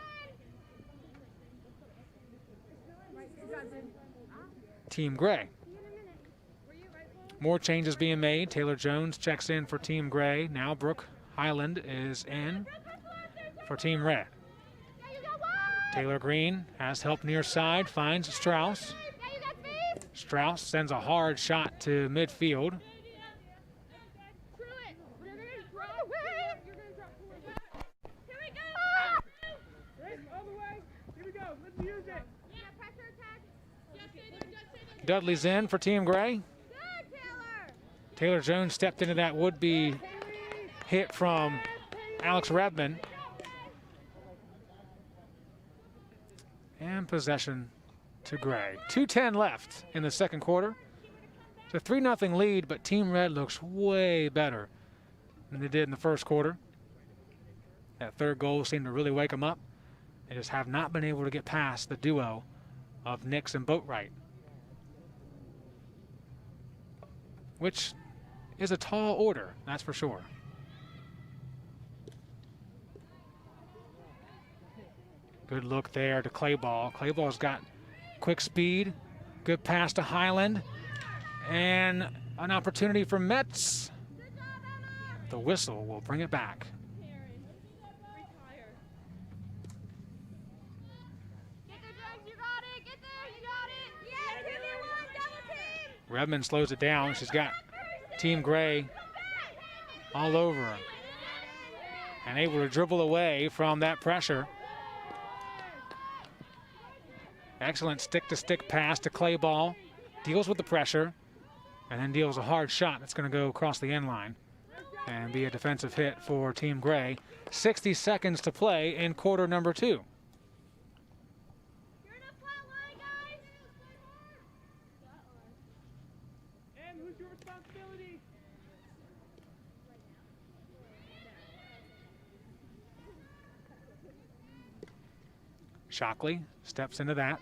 Team Gray. More changes being made. Taylor Jones checks in for Team Gray. Now Brooke Highland is in for Team Red. Taylor Green has help near side, finds Strauss. Strauss sends a hard shot to midfield. Dudley's in for Team Gray. Taylor Jones stepped into that would-be hit from Alex Redmond. And possession to Gray. 2:10 left in the second quarter. It's a 3-0 lead, but Team Red looks way better than they did in the first quarter. That third goal seemed to really wake them up. They just have not been able to get past the duo of Nix and Boatwright, which is a tall order, that's for sure. Good look there to Clayball. Clayball's got quick speed. Good pass to Highland. And an opportunity for Metz. The whistle will bring it back. Redmond slows it down. She's got Team Gray all over her. And able to dribble away from that pressure. Excellent stick-to-stick pass to Clayball. Deals with the pressure and then deals a hard shot that's going to go across the end line and be a defensive hit for Team Gray. 60 seconds to play in quarter number 2. Shockley steps into that.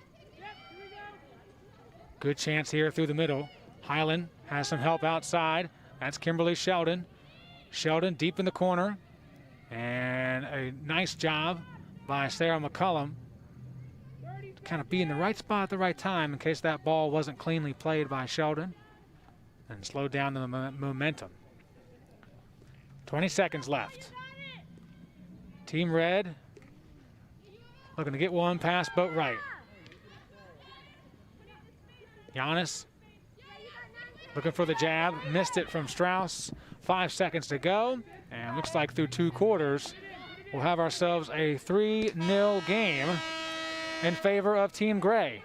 Good chance here through the middle. Highland has some help outside. That's Kimberly Sheldon. Sheldon deep in the corner. And a nice job by Sarah McCullum to kind of be in the right spot at the right time in case that ball wasn't cleanly played by Sheldon and slowed down the momentum. 20 seconds left. Team Red looking to get one past Boatwright. Giannis looking for the jab, missed it from Strauss. 5 seconds to go, and looks like through 2 quarters, we'll have ourselves a 3-0 game in favor of Team Gray.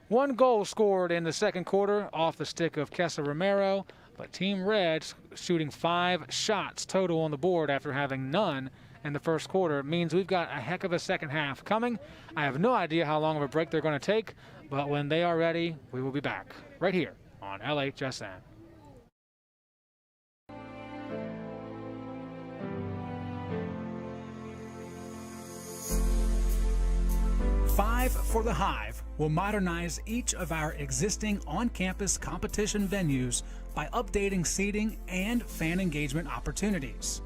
1 goal scored in the second quarter off the stick of Kessa Romero, but Team Red shooting 5 shots total on the board after having none in the first quarter means we've got a heck of a second half coming. I have no idea how long of a break they're going to take, but when they are ready, we will be back right here on LHSN. Five for the Hive will modernize each of our existing on-campus competition venues by updating seating and fan engagement opportunities.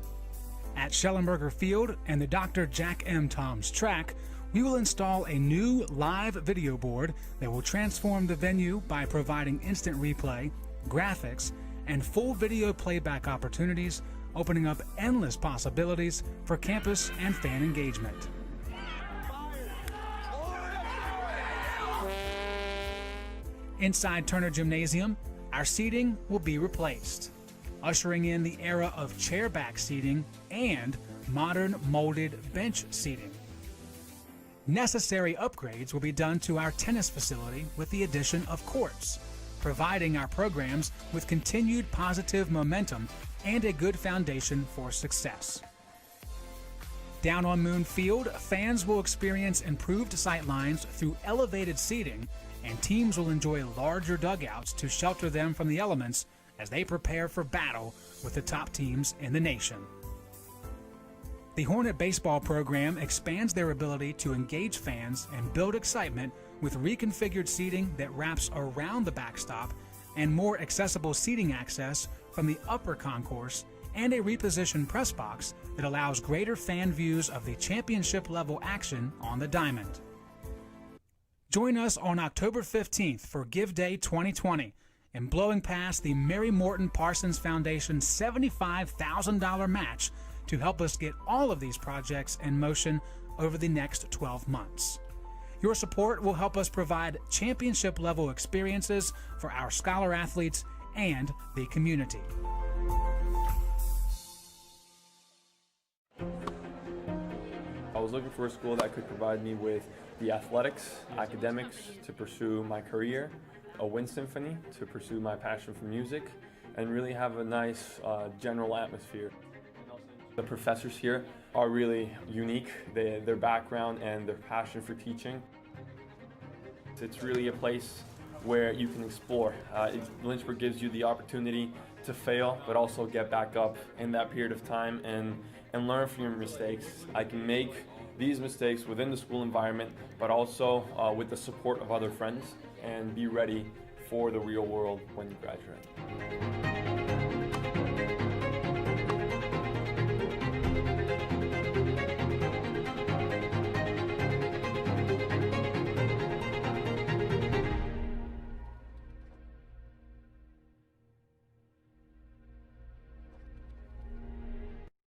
At Schellenberger Field and the Dr. Jack M. Toms track, we will install a new live video board that will transform the venue by providing instant replay, graphics, and full video playback opportunities, opening up endless possibilities for campus and fan engagement. Inside Turner Gymnasium, our seating will be replaced, ushering in the era of chairback seating and modern molded bench seating. Necessary upgrades will be done to our tennis facility with the addition of courts, providing our programs with continued positive momentum and a good foundation for success. Down on Moon Field, fans will experience improved sightlines through elevated seating, and teams will enjoy larger dugouts to shelter them from the elements as they prepare for battle with the top teams in the nation. The Hornet baseball program expands their ability to engage fans and build excitement with reconfigured seating that wraps around the backstop and more accessible seating access from the upper concourse and a repositioned press box that allows greater fan views of the championship-level action on the diamond. Join us on October 15th for Give Day 2020 and blowing past the Mary Morton Parsons Foundation $75,000 match to help us get all of these projects in motion over the next 12 months. Your support will help us provide championship-level experiences for our scholar athletes and the community. I was looking for a school that could provide me with the athletics, academics to pursue my career, a wind symphony to pursue my passion for music, and really have a nice general atmosphere. The professors here are really unique, their background and their passion for teaching. It's really a place where you can explore. Lynchburg gives you the opportunity to fail, but also get back up in that period of time and learn from your mistakes. I can make these mistakes within the school environment, but also with the support of other friends, and be ready for the real world when you graduate.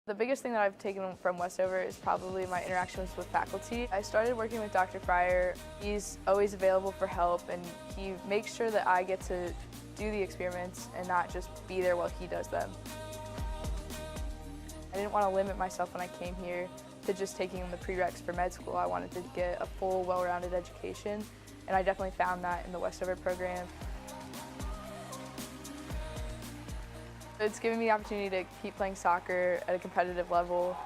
The biggest thing that I've taken from Westover is probably my interactions with faculty. I started working with Dr. Fryer. He's always available for help, and he makes sure that I get to do the experiments and not just be there while he does them. I didn't want to limit myself when I came here to just taking the prereqs for med school. I wanted to get a full, well-rounded education, and I definitely found that in the Westover program. It's given me the opportunity to keep playing soccer at a competitive level,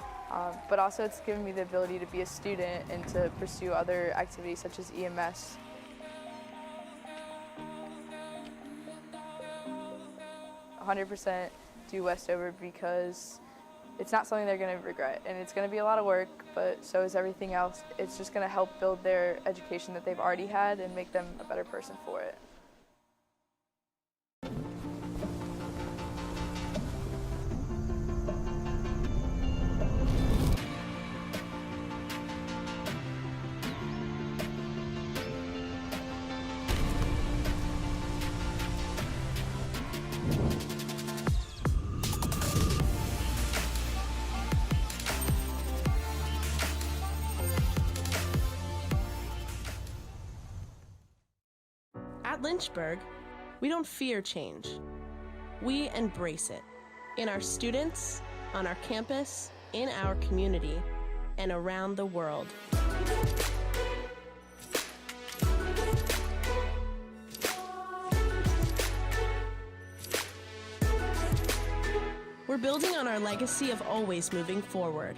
but also it's given me the ability to be a student and to pursue other activities such as EMS. I 100% do Westover because it's not something they're going to regret, and it's going to be a lot of work, but so is everything else. It's just going to help build their education that they've already had and make them a better person for it. At Lynchburg, we don't fear change. We embrace it in our students, on our campus, in our community, and around the world. We're building on our legacy of always moving forward,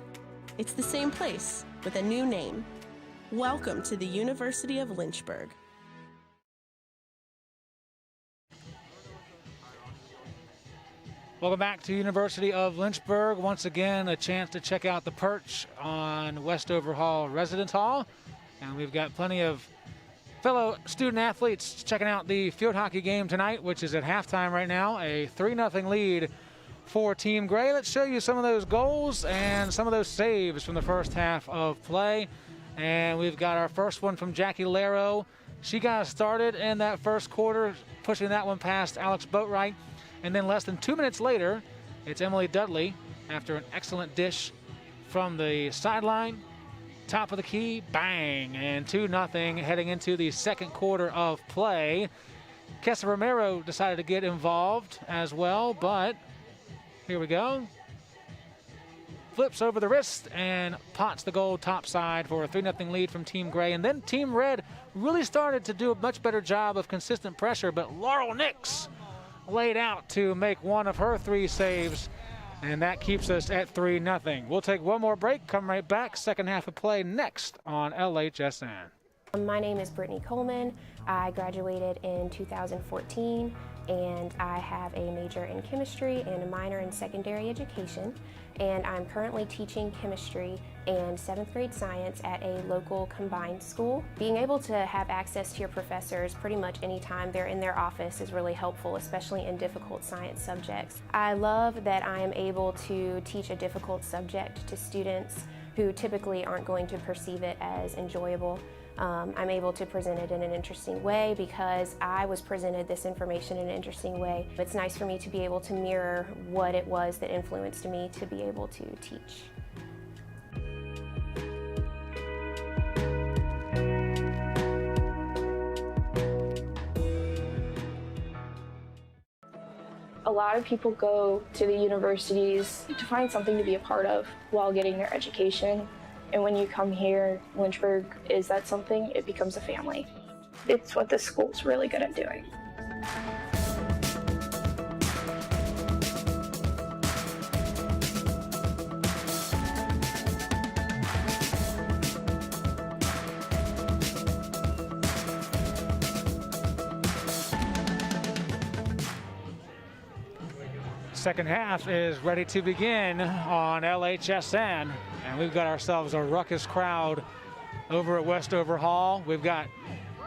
It's the same place with a new name. Welcome to the University of Lynchburg. Welcome back to University of Lynchburg. Once again, a chance to check out the perch on Westover Hall Residence Hall. And we've got plenty of fellow student athletes checking out the field hockey game tonight, which is at halftime right now. A 3-0 lead for Team Gray. Let's show you some of those goals and some of those saves from the first half of play. And we've got our first one from Jackie Laro. She got us started in that first quarter, pushing that one past Alex Boatwright. And then less than 2 minutes later, it's Emily Dudley after an excellent dish from the sideline. Top of the key, bang, and 2-0 heading into the second quarter of play. Kessa Romero decided to get involved as well, but here we go. Flips over the wrist and pots the goal topside for a 3-0 lead from Team Gray. And then Team Red really started to do a much better job of consistent pressure, but Laurel Nix laid out to make one of her 3 saves, and that keeps us at 3-0. We'll take one more break, come right back. Second half of play next on LHSN. My name is Brittany Coleman. I graduated in 2014, and I have a major in chemistry and a minor in secondary education. And I'm currently teaching chemistry and 7th grade science at a local combined school. Being able to have access to your professors pretty much anytime they're in their office is really helpful, especially in difficult science subjects. I love that I am able to teach a difficult subject to students who typically aren't going to perceive it as enjoyable. I'm able to present it in an interesting way because I was presented this information in an interesting way. It's nice for me to be able to mirror what it was that influenced me to be able to teach. A lot of people go to the universities to find something to be a part of while getting their education. And when you come here, Lynchburg is that something, it becomes a family. It's what the school's really good at doing. Second half is ready to begin on LHSN, and we've got ourselves a ruckus crowd over at Westover Hall. We've got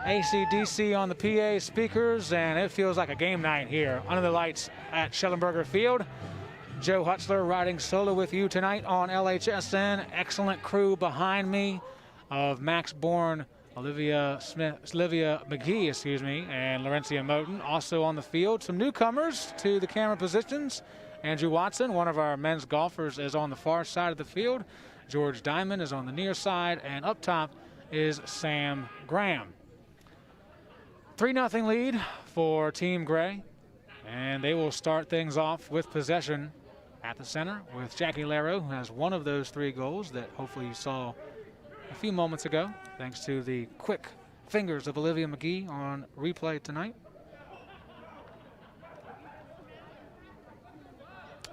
AC/DC on the PA speakers, and it feels like a game night here under the lights at Schellenberger Field. Joe Hutzler riding solo with you tonight on LHSN. Excellent crew behind me of Max Bourne, Olivia McGee, and Laurencia Moten. Also on the field, some newcomers to the camera positions. Andrew Watson, one of our men's golfers, is on the far side of the field. George Diamond is on the near side, and up top is Sam Graham. 3-0 lead for Team Gray, and they will start things off with possession at the center with Jackie Laro, who has one of those 3 goals that hopefully you saw a few moments ago, thanks to the quick fingers of Olivia McGee on replay tonight.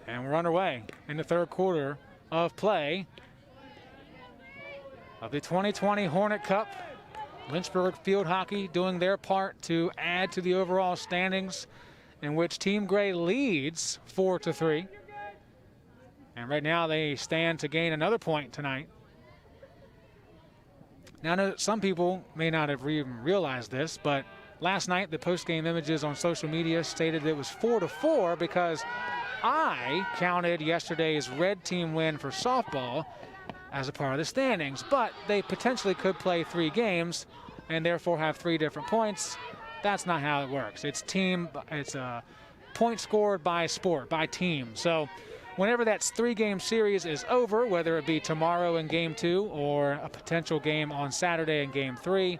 And we're underway in the third quarter of play of the 2020 Hornet Cup. Lynchburg Field Hockey doing their part to add to the overall standings, in which Team Gray leads 4-3. And right now they stand to gain another point tonight. Now, I know some people may not have even realized this, but last night the post-game images on social media stated that it was 4-4 because I counted yesterday's red team win for softball as a part of the standings, but they potentially could play 3 games and therefore have 3 different points. That's not how it works. It's a point scored by sport, by team. So whenever that 3-game series is over, whether it be tomorrow in Game 2 or a potential game on Saturday in Game 3,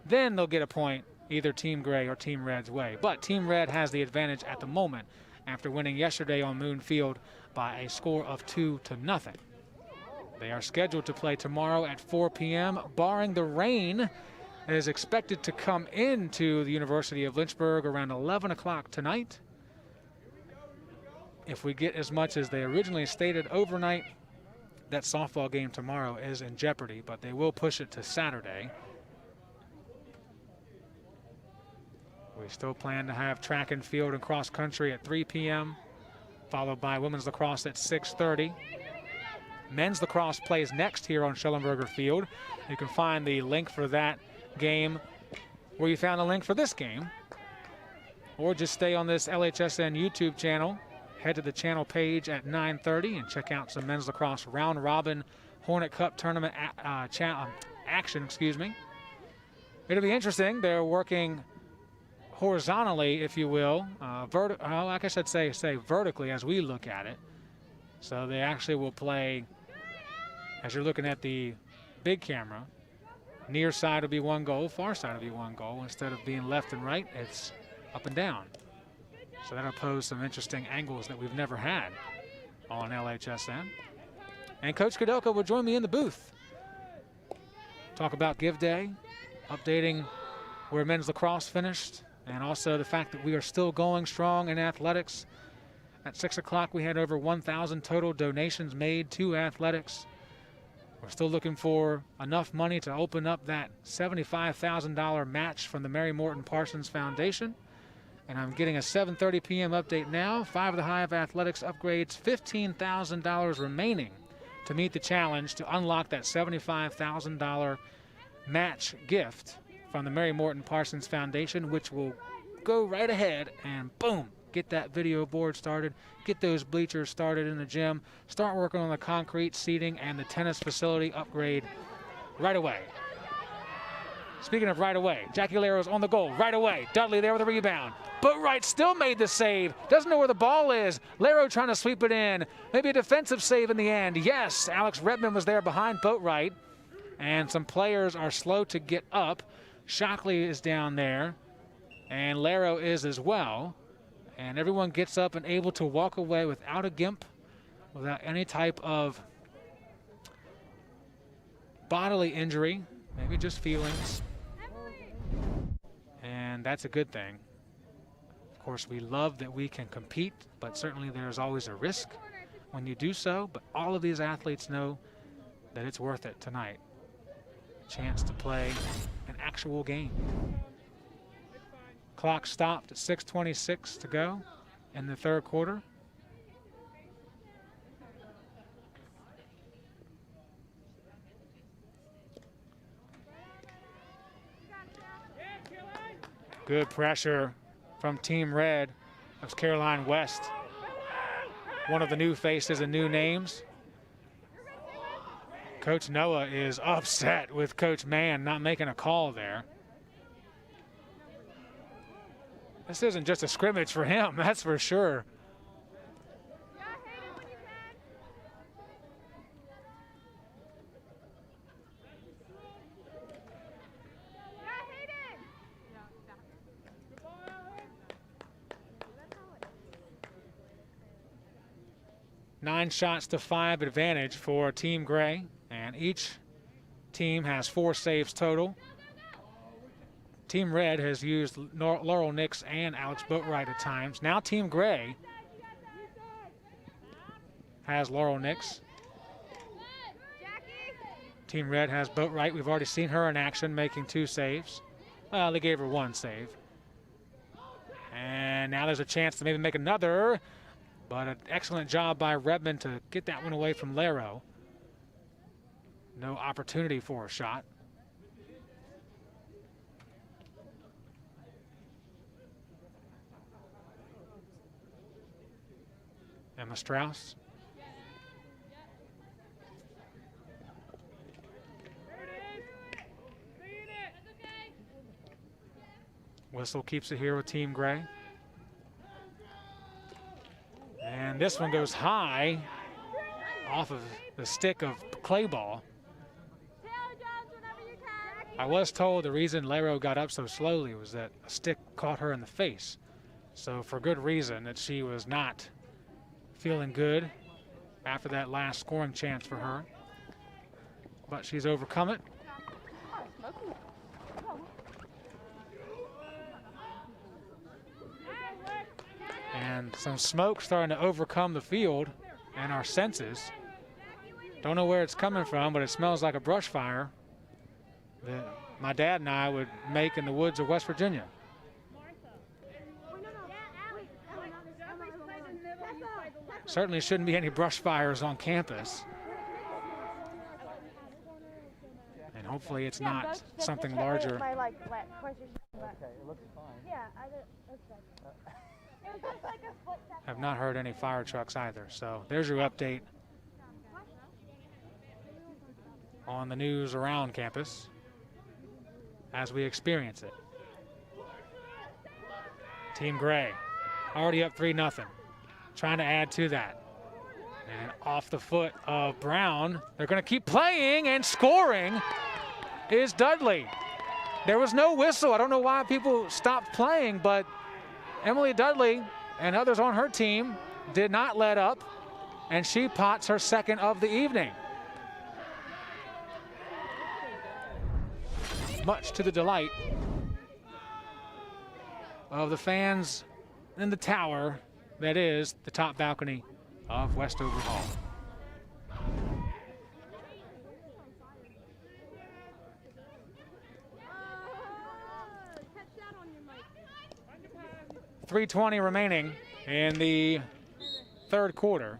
then they'll get a point either Team Gray or Team Red's way. But Team Red has the advantage at the moment after winning yesterday on Moon Field by a score of 2-0. They are scheduled to play tomorrow at 4 p.m. barring the rain that is expected to come into the University of Lynchburg around 11 o'clock tonight. If we get as much as they originally stated overnight, that softball game tomorrow is in jeopardy, but they will push it to Saturday. We still plan to have track and field and cross country at 3 p.m., followed by women's lacrosse at 6:30. Men's lacrosse plays next here on Schellenberger Field. You can find the link for that game where you found the link for this game, or just stay on this LHSN YouTube channel. Head to the channel page at 9:30 and check out some men's lacrosse round robin Hornet Cup tournament action. Excuse me. It'll be interesting. They're working horizontally, if you will, like I should say vertically as we look at it. So they actually will play, as you're looking at the big camera, near side will be one goal, far side will be one goal. Instead of being left and right, it's up and down. So that'll pose some interesting angles that we've never had on LHSN. And Coach Kudelka will join me in the booth. Talk about Give Day, updating where men's lacrosse finished, and also the fact that we are still going strong in athletics. At 6 o'clock, we had over 1,000 total donations made to athletics. We're still looking for enough money to open up that $75,000 match from the Mary Morton Parsons Foundation. And I'm getting a 7:30 p.m. update now. 5 of the Hive Athletics upgrades, $15,000 remaining to meet the challenge to unlock that $75,000 match gift from the Mary Morton Parsons Foundation, which will go right ahead and boom, get that video board started, get those bleachers started in the gym, start working on the concrete seating and the tennis facility upgrade right away. Speaking of right away, Jackie Laro's on the goal right away. Dudley there with a rebound. Boatwright still made the save. Doesn't know where the ball is. Laro trying to sweep it in. Maybe a defensive save in the end. Yes, Alex Redmond was there behind Boatwright. And some players are slow to get up. Shockley is down there. And Laro is as well. And everyone gets up and able to walk away without a gimp, without any type of bodily injury, maybe just feelings. And that's a good thing. Of course, we love that we can compete, but certainly there's always a risk when you do so. But all of these athletes know that it's worth it tonight. Chance to play an actual game. Clock stopped at 6:26 to go in the third quarter. Good pressure from Team Red. That's Caroline West, one of the new faces and new names. Coach Noah is upset with Coach Mann not making a call there. This isn't just a scrimmage for him, that's for sure. Nine shots to 5 advantage for Team Gray, and each team has 4 saves total. Team Red has used Laurel Nix and Alex Boatwright at times. Now Team Gray has Laurel Nix. Team Red has Boatwright. We've already seen her in action making 2 saves. Well, they gave her 1 save. And now there's a chance to maybe make another, but an excellent job by Redmond to get that one away from Laro. No opportunity for a shot. Emma Strauss. Whistle keeps it here with Team Gray. And this one goes high off of the stick of clay ball. I was told the reason Laro got up so slowly was that a stick caught her in the face. So for good reason that she was not feeling good after that last scoring chance for her. But she's overcome it. And some smoke starting to overcome the field and our senses. Don't know where it's coming from, but it smells like a brush fire that my dad and I would make in the woods of West Virginia. Certainly shouldn't be any brush fires on campus. And hopefully it's not something larger. Have not heard any fire trucks either. So there's your update on the news around campus as we experience it. Team Gray already up 3-0. Trying to add to that. And off the foot of Brown. They're going to keep playing, and scoring is Dudley. There was no whistle. I don't know why people stopped playing, but Emily Dudley and others on her team did not let up, and she pots her second of the evening. Much to the delight of the fans in the tower that is the top balcony of Westover Hall. .320 remaining in the third quarter.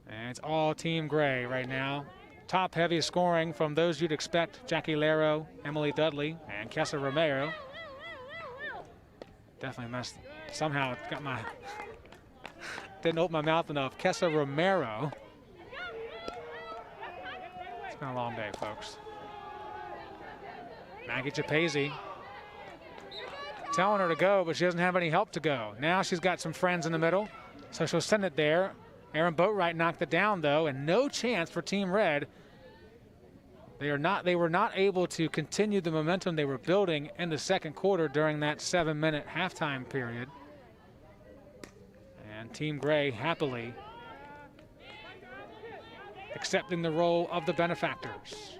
And it's all Team Gray right now. Top heavy scoring from those you'd expect: Jackie Laro, Emily Dudley, and Kessa Romero. Definitely messed. Somehow got my. Didn't open my mouth enough. Kessa Romero. It's been a long day, folks. Maggie Chapese telling her to go, but she doesn't have any help to go. Now she's got some friends in the middle, so she'll send it there. Aaron Boatwright knocked it down, though, and no chance for Team Red. They were not able to continue the momentum they were building in the second quarter during that 7-minute halftime period. And Team Gray happily accepting the role of the benefactors.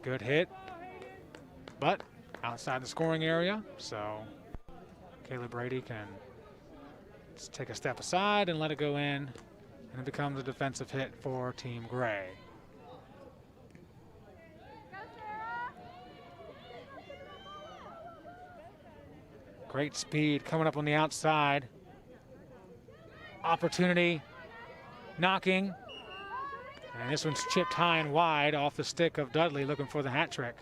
Good hit, but outside the scoring area, so Kayla Brady can just take a step aside and let it go in, and it becomes a defensive hit for Team Gray. Great speed coming up on the outside. Opportunity, knocking. And this one's chipped high and wide off the stick of Dudley, looking for the hat trick.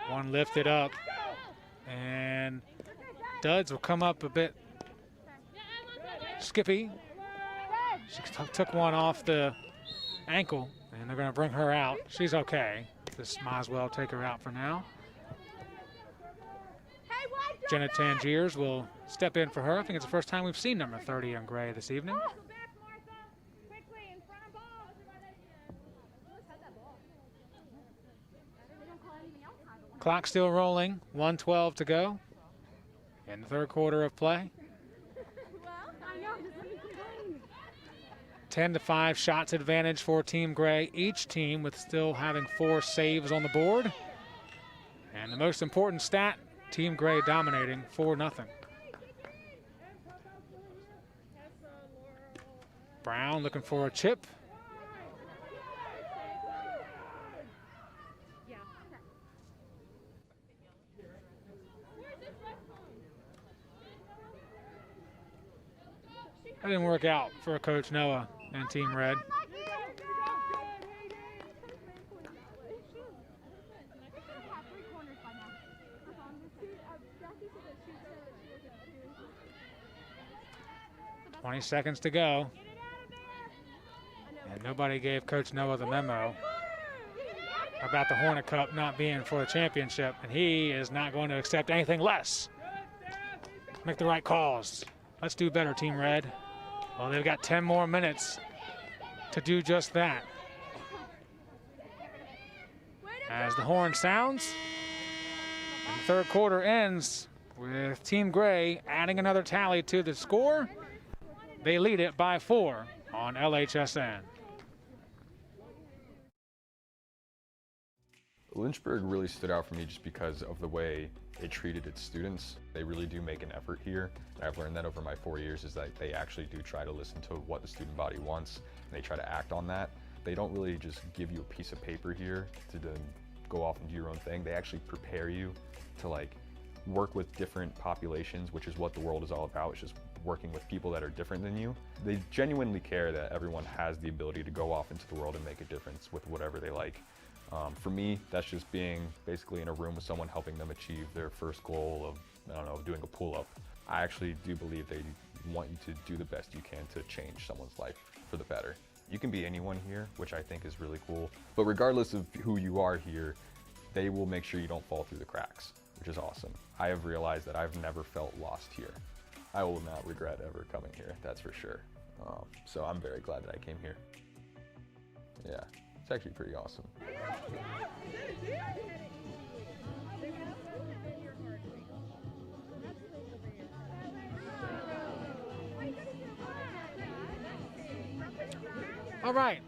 One lifted up, and Duds will come up a bit skippy. She took one off the ankle, and they're going to bring her out. She's okay. This might as well take her out for now. Jenna Tangiers will step in for her. I think it's the first time we've seen number 30 in Gray this evening. Clock still rolling, 1:12 to go in the third quarter of play. 10-5 shots advantage for Team Gray. Each team with still having 4 saves on the board. And the most important stat, Team Gray dominating 4-0. Brown looking for a chip. That didn't work out for Coach Noah and Team Red. "20 seconds to go. And nobody gave Coach Noah the memo about the Hornet Cup not being for the championship, and he is not going to accept anything less. Make the right calls. Let's do better, Team Red. Well, they've got 10 more minutes to do just that. As the horn sounds, and the third quarter ends with Team Gray adding another tally to the score. They lead it by 4 on LHSN. Lynchburg really stood out for me just because of the way it treated its students. They really do make an effort here, and I've learned that over my 4 years is that they actually do try to listen to what the student body wants, and they try to act on that. They don't really just give you a piece of paper here to then go off and do your own thing. They actually prepare you to like work with different populations, which is what the world is all about. It's just working with people that are different than you. They genuinely care that everyone has the ability to go off into the world and make a difference with whatever they like. For me, that's just being basically in a room with someone helping them achieve their first goal of, I don't know, doing a pull-up. I actually do believe they want you to do the best you can to change someone's life for the better. You can be anyone here, which I think is really cool. But regardless of who you are here, they will make sure you don't fall through the cracks, which is awesome. I have realized that I've never felt lost here. I will not regret ever coming here, that's for sure. So I'm very glad that I came here. Yeah, it's actually pretty awesome. All right,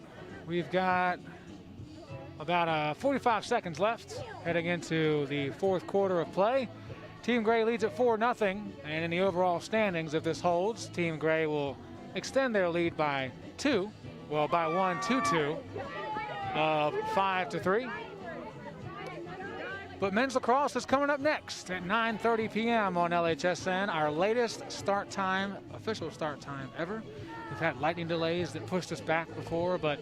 we've got about 45 seconds left heading into the fourth quarter of play. Team Gray leads at 4-0, and in the overall standings, if this holds, Team Gray will extend their lead by 2, well, by 1, 2-2, 5-3. But men's lacrosse is coming up next at 9:30 p.m. on LHSN, our latest start time, official start time ever. We've had lightning delays that pushed us back before, but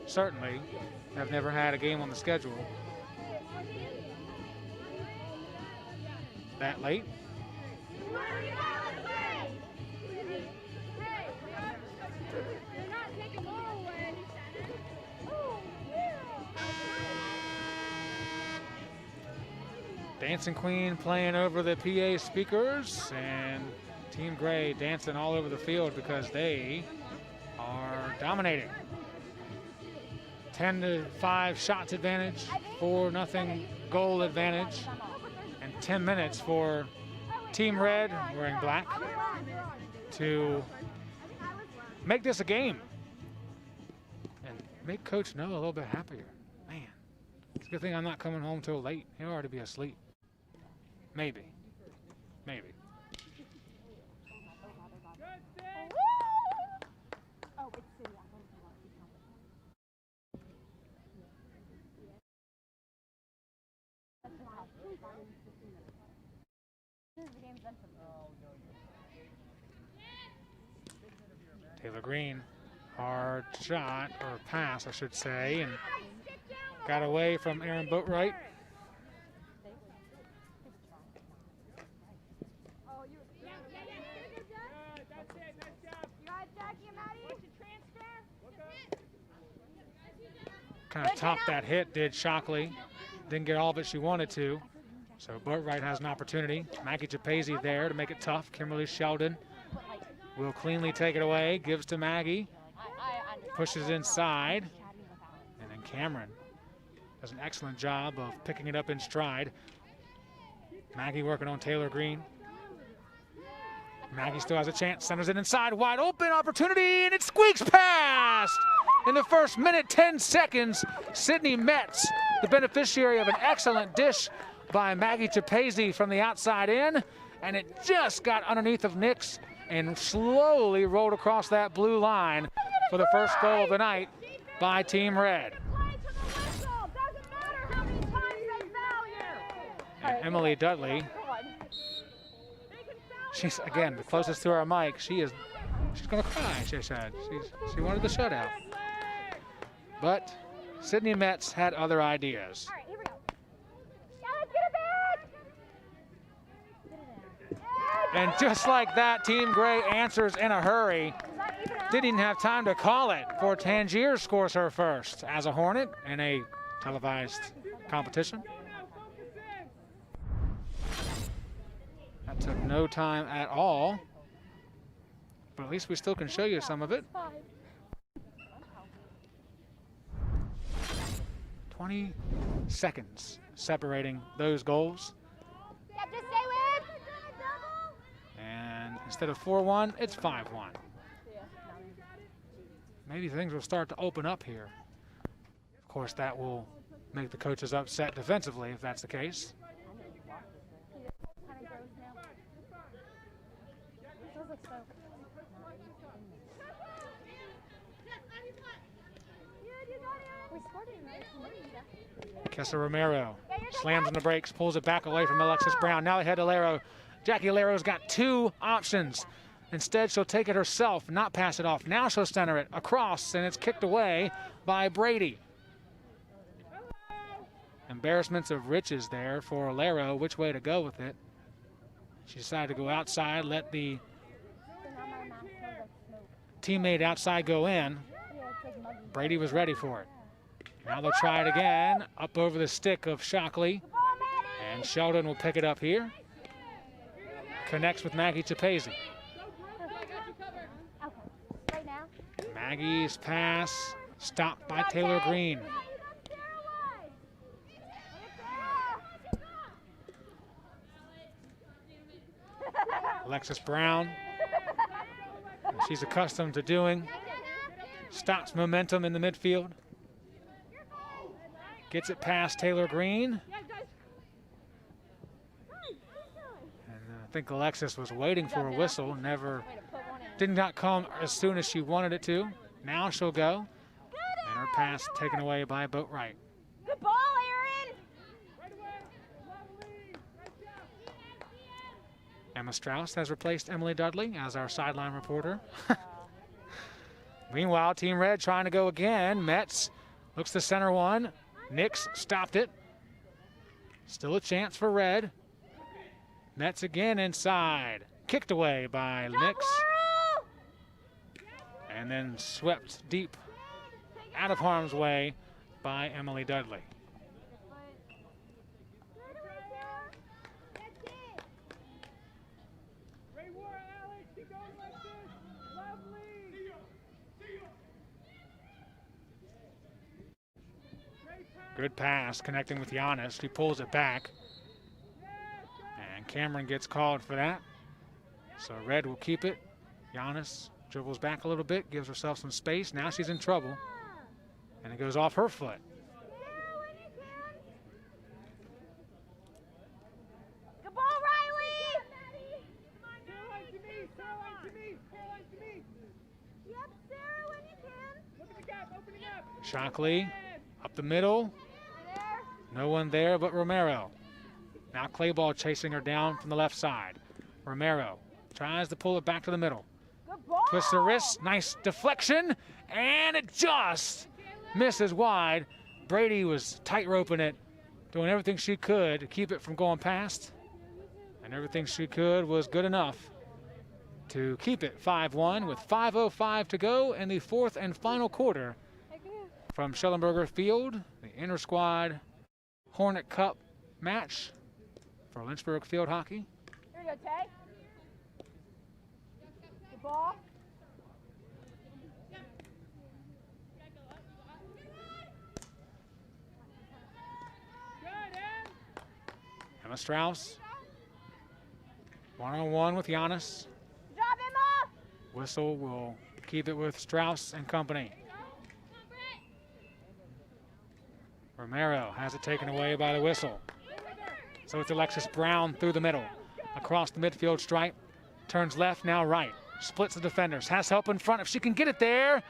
certainly have never had a game on the schedule that late. Dancing Queen playing over the PA speakers, and Team Gray dancing all over the field because they are dominating. 10-5 shots advantage, 4-0 goal advantage, and 10 minutes for Team Red, wearing black, to make this a game and make Coach Noah a little bit happier. Man, it's a good thing I'm not coming home till late. He'll already be asleep. Maybe. Maybe. Taylor Green, hard shot, or pass, I should say, and got away from Aaron Boatwright. Kind of topped that hit, did Shockley. Didn't get all of it she wanted to. So Boatwright has an opportunity. Maggie Japese there to make it tough. Kimberly Sheldon will cleanly take it away. Gives to Maggie. Pushes inside. And then Cameron does an excellent job of picking it up in stride. Maggie working on Taylor Green. Maggie still has a chance. Centers it inside. Wide open opportunity. And it squeaks past. In the first minute, 10 seconds, Sydney Metz, the beneficiary of an excellent dish by Maggie Japese from the outside in, and it just got underneath of Nix and slowly rolled across that blue line for the first goal of the night by Team Red. And Emily Dudley, she's, again, the closest to our mic, she's gonna cry, she said. She wanted the shutout. But Sydney Metz had other ideas. All right, here we go. Yeah, let's get it back. And just like that, Team Gray answers in a hurry. Didn't even have time to call it for Tangier scores her first as a Hornet in a televised competition. That took no time at all, but at least we still can show you some of it. 20 seconds separating those goals. Yep, just stay with. And instead of 4-1, it's 5-1. Maybe things will start to open up here. Of course, that will make the coaches upset defensively if that's the case. Kessa Romero slams on the brakes, pulls it back away from Alexis Brown. Now they head to Lero. Jackie Lero's got two options. Instead, she'll take it herself, not pass it off. Now she'll center it across, and it's kicked away by Brady. Embarrassments of riches there for Lero. Which way to go with it? She decided to go outside, let the teammate outside go in. Brady was ready for it. Now they'll try it again, up over the stick of Shockley, and Sheldon will pick it up here. Connects with Maggie Chapese. Maggie's pass stopped by Taylor Green. Alexis Brown, as she's accustomed to doing, stops momentum in the midfield. Gets it past Taylor Green. And I think Alexis was waiting for a whistle. Did not come as soon as she wanted it to. Now she'll go. And her pass taken away by Boatwright. Good ball, Aaron. Emma Strauss has replaced Emily Dudley as our sideline reporter. Meanwhile, Team Red trying to go again. Metz looks to center one. Nix stopped it. Still a chance for Red. Metz again inside. Kicked away by Nix. And then swept deep out of harm's way by Emily Dudley. Good pass, connecting with Giannis. He pulls it back. And Cameron gets called for that. So Red will keep it. Giannis dribbles back a little bit, gives herself some space. Now she's in trouble. And it goes off her foot. Good ball, Riley. Yep, Sarah, when you can. Look at the gap, opening up. Shockley up the middle. No one there but Romero. Now Clayball chasing her down from the left side. Romero tries to pull it back to the middle. Twists her wrist, nice deflection, and it just misses wide. Brady was tight roping it, doing everything she could to keep it from going past. And everything she could was good enough to keep it 5-1 with 5:05 to go in the fourth and final quarter from Schellenberger Field, the inter-squad Hornet Cup match for Lynchburg field hockey. Here you go, Tay. Good ball. Emma Strauss, one-on-one with Giannis. Good job, Emma. Whistle will keep it with Strauss and company. Romero has it taken away by the whistle. So it's Alexis Brown through the middle. Across the midfield stripe. Turns left, now right. Splits the defenders. Has help in front if she can get it there.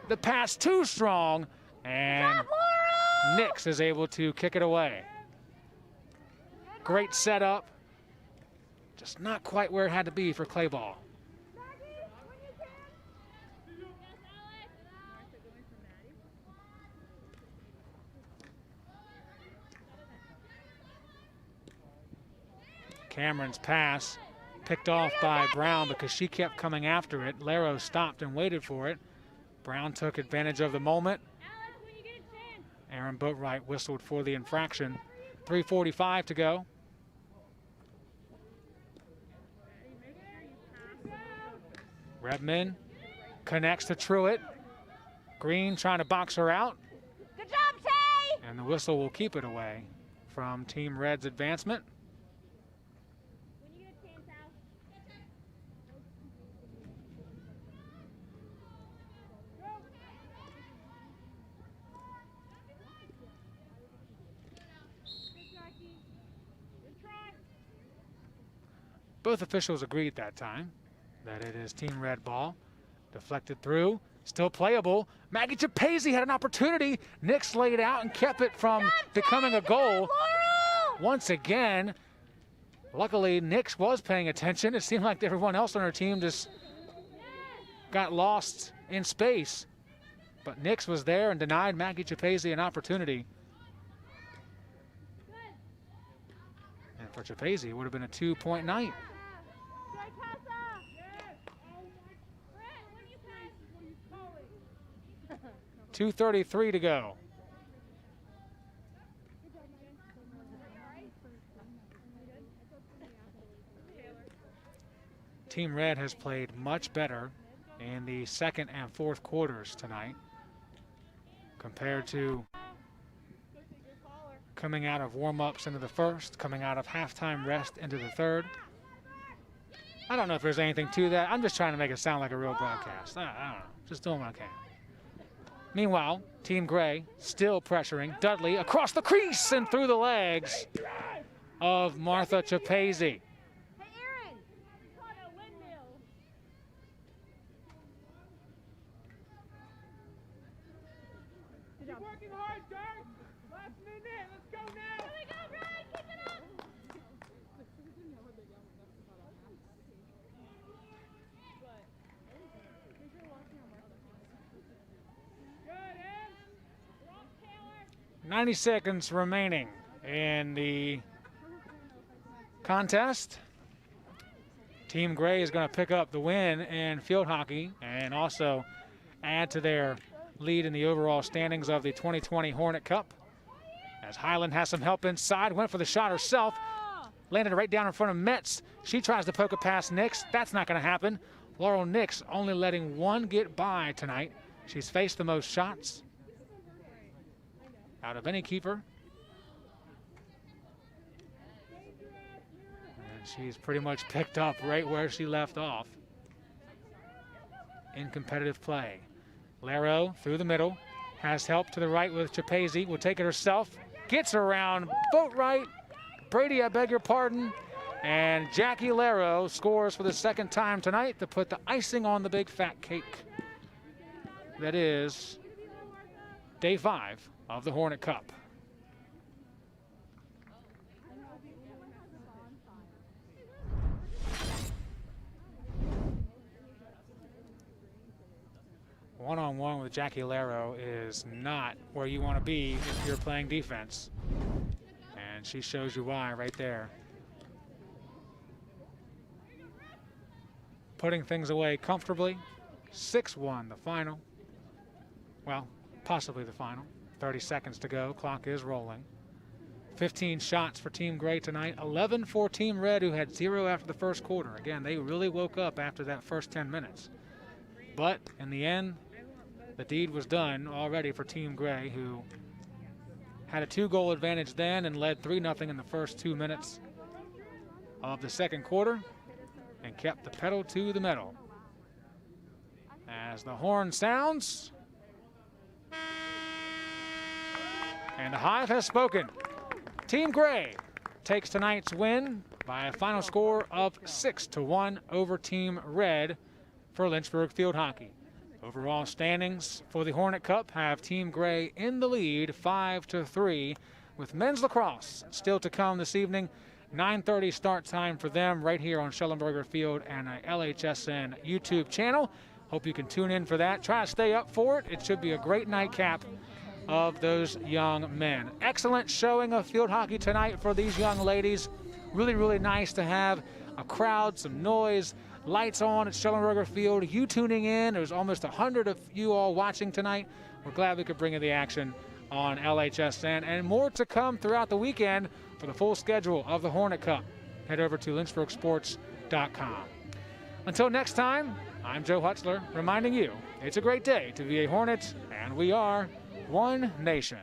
The pass too strong. And Nix is able to kick it away. Great setup. Just not quite where it had to be for Clayball. Cameron's pass picked off by Brown because she kept coming after it. Lero stopped and waited for it. Brown took advantage of the moment. Aaron Boatwright whistled for the infraction. 3:45 to go. Redman connects to Truitt. Green trying to box her out. Good job, Tay. And the whistle will keep it away from Team Red's advancement. Both officials agreed that time that it is Team Red ball. Deflected through, still playable. Maggie Chapese had an opportunity. Nix laid out and kept it from becoming a goal. Once again, luckily Nix was paying attention. It seemed like everyone else on her team just got lost in space. But Nix was there and denied Maggie Chapese an opportunity. And for Chapese, it would have been a 2-point night. 2:33 to go. Team Red has played much better in the second and fourth quarters tonight compared to coming out of warm-ups into the first, coming out of halftime rest into the third. I don't know if there's anything to that. I'm just trying to make it sound like a real broadcast. I don't know. Just doing what I can. Meanwhile, Team Gray still pressuring. Dudley across the crease and through the legs of Martha Chapese. .90 seconds remaining in the contest. Team Gray is going to pick up the win in field hockey and also add to their lead in the overall standings of the 2020 Hornet Cup. As Highland has some help inside, went for the shot herself, landed right down in front of Metz. She tries to poke it past Nix. That's not going to happen. Laurel Nix only letting one get by tonight. She's faced the most shots out of any keeper. And she's pretty much picked up right where she left off in competitive play. Laro through the middle, has help to the right with Chapese, will take it herself, gets around, boat right. Brady, I beg your pardon. And Jackie Laro scores for the second time tonight to put the icing on the big fat cake. That is day 5 of the Hornet Cup. One-on-one with Jackie Laro is not where you want to be if you're playing defense. And she shows you why right there. Putting things away comfortably. 6-1 the final. Well, possibly the final. 30 seconds to go. Clock is rolling. 15 shots for Team Gray tonight. 11 for Team Red, who had 0 after the first quarter. Again, they really woke up after that first 10 minutes. But in the end, the deed was done already for Team Gray, who had a 2-goal advantage then and led 3-0 in the first 2 minutes of the second quarter and kept the pedal to the metal. As the horn sounds, and the Hive has spoken. Team Gray takes tonight's win by a final score of 6-1 over Team Red for Lynchburg field hockey. Overall standings for the Hornet Cup have Team Gray in the lead 5-3, with men's lacrosse still to come this evening. 9:30 start time for them right here on Schellenberger Field and a LHSN YouTube channel. Hope you can tune in for that. Try to stay up for it. It should be a great nightcap of those young men. Excellent showing of field hockey tonight for these young ladies. Really, really nice to have a crowd, some noise, lights on at Schellenberger Field. You tuning in. There's almost 100 of you all watching tonight. We're glad we could bring you the action on LHSN, and more to come throughout the weekend. For the full schedule of the Hornet Cup, head over to lynchburgsports.com. Until next time, I'm Joe Hutzler reminding you it's a great day to be a Hornet, and we are one nation.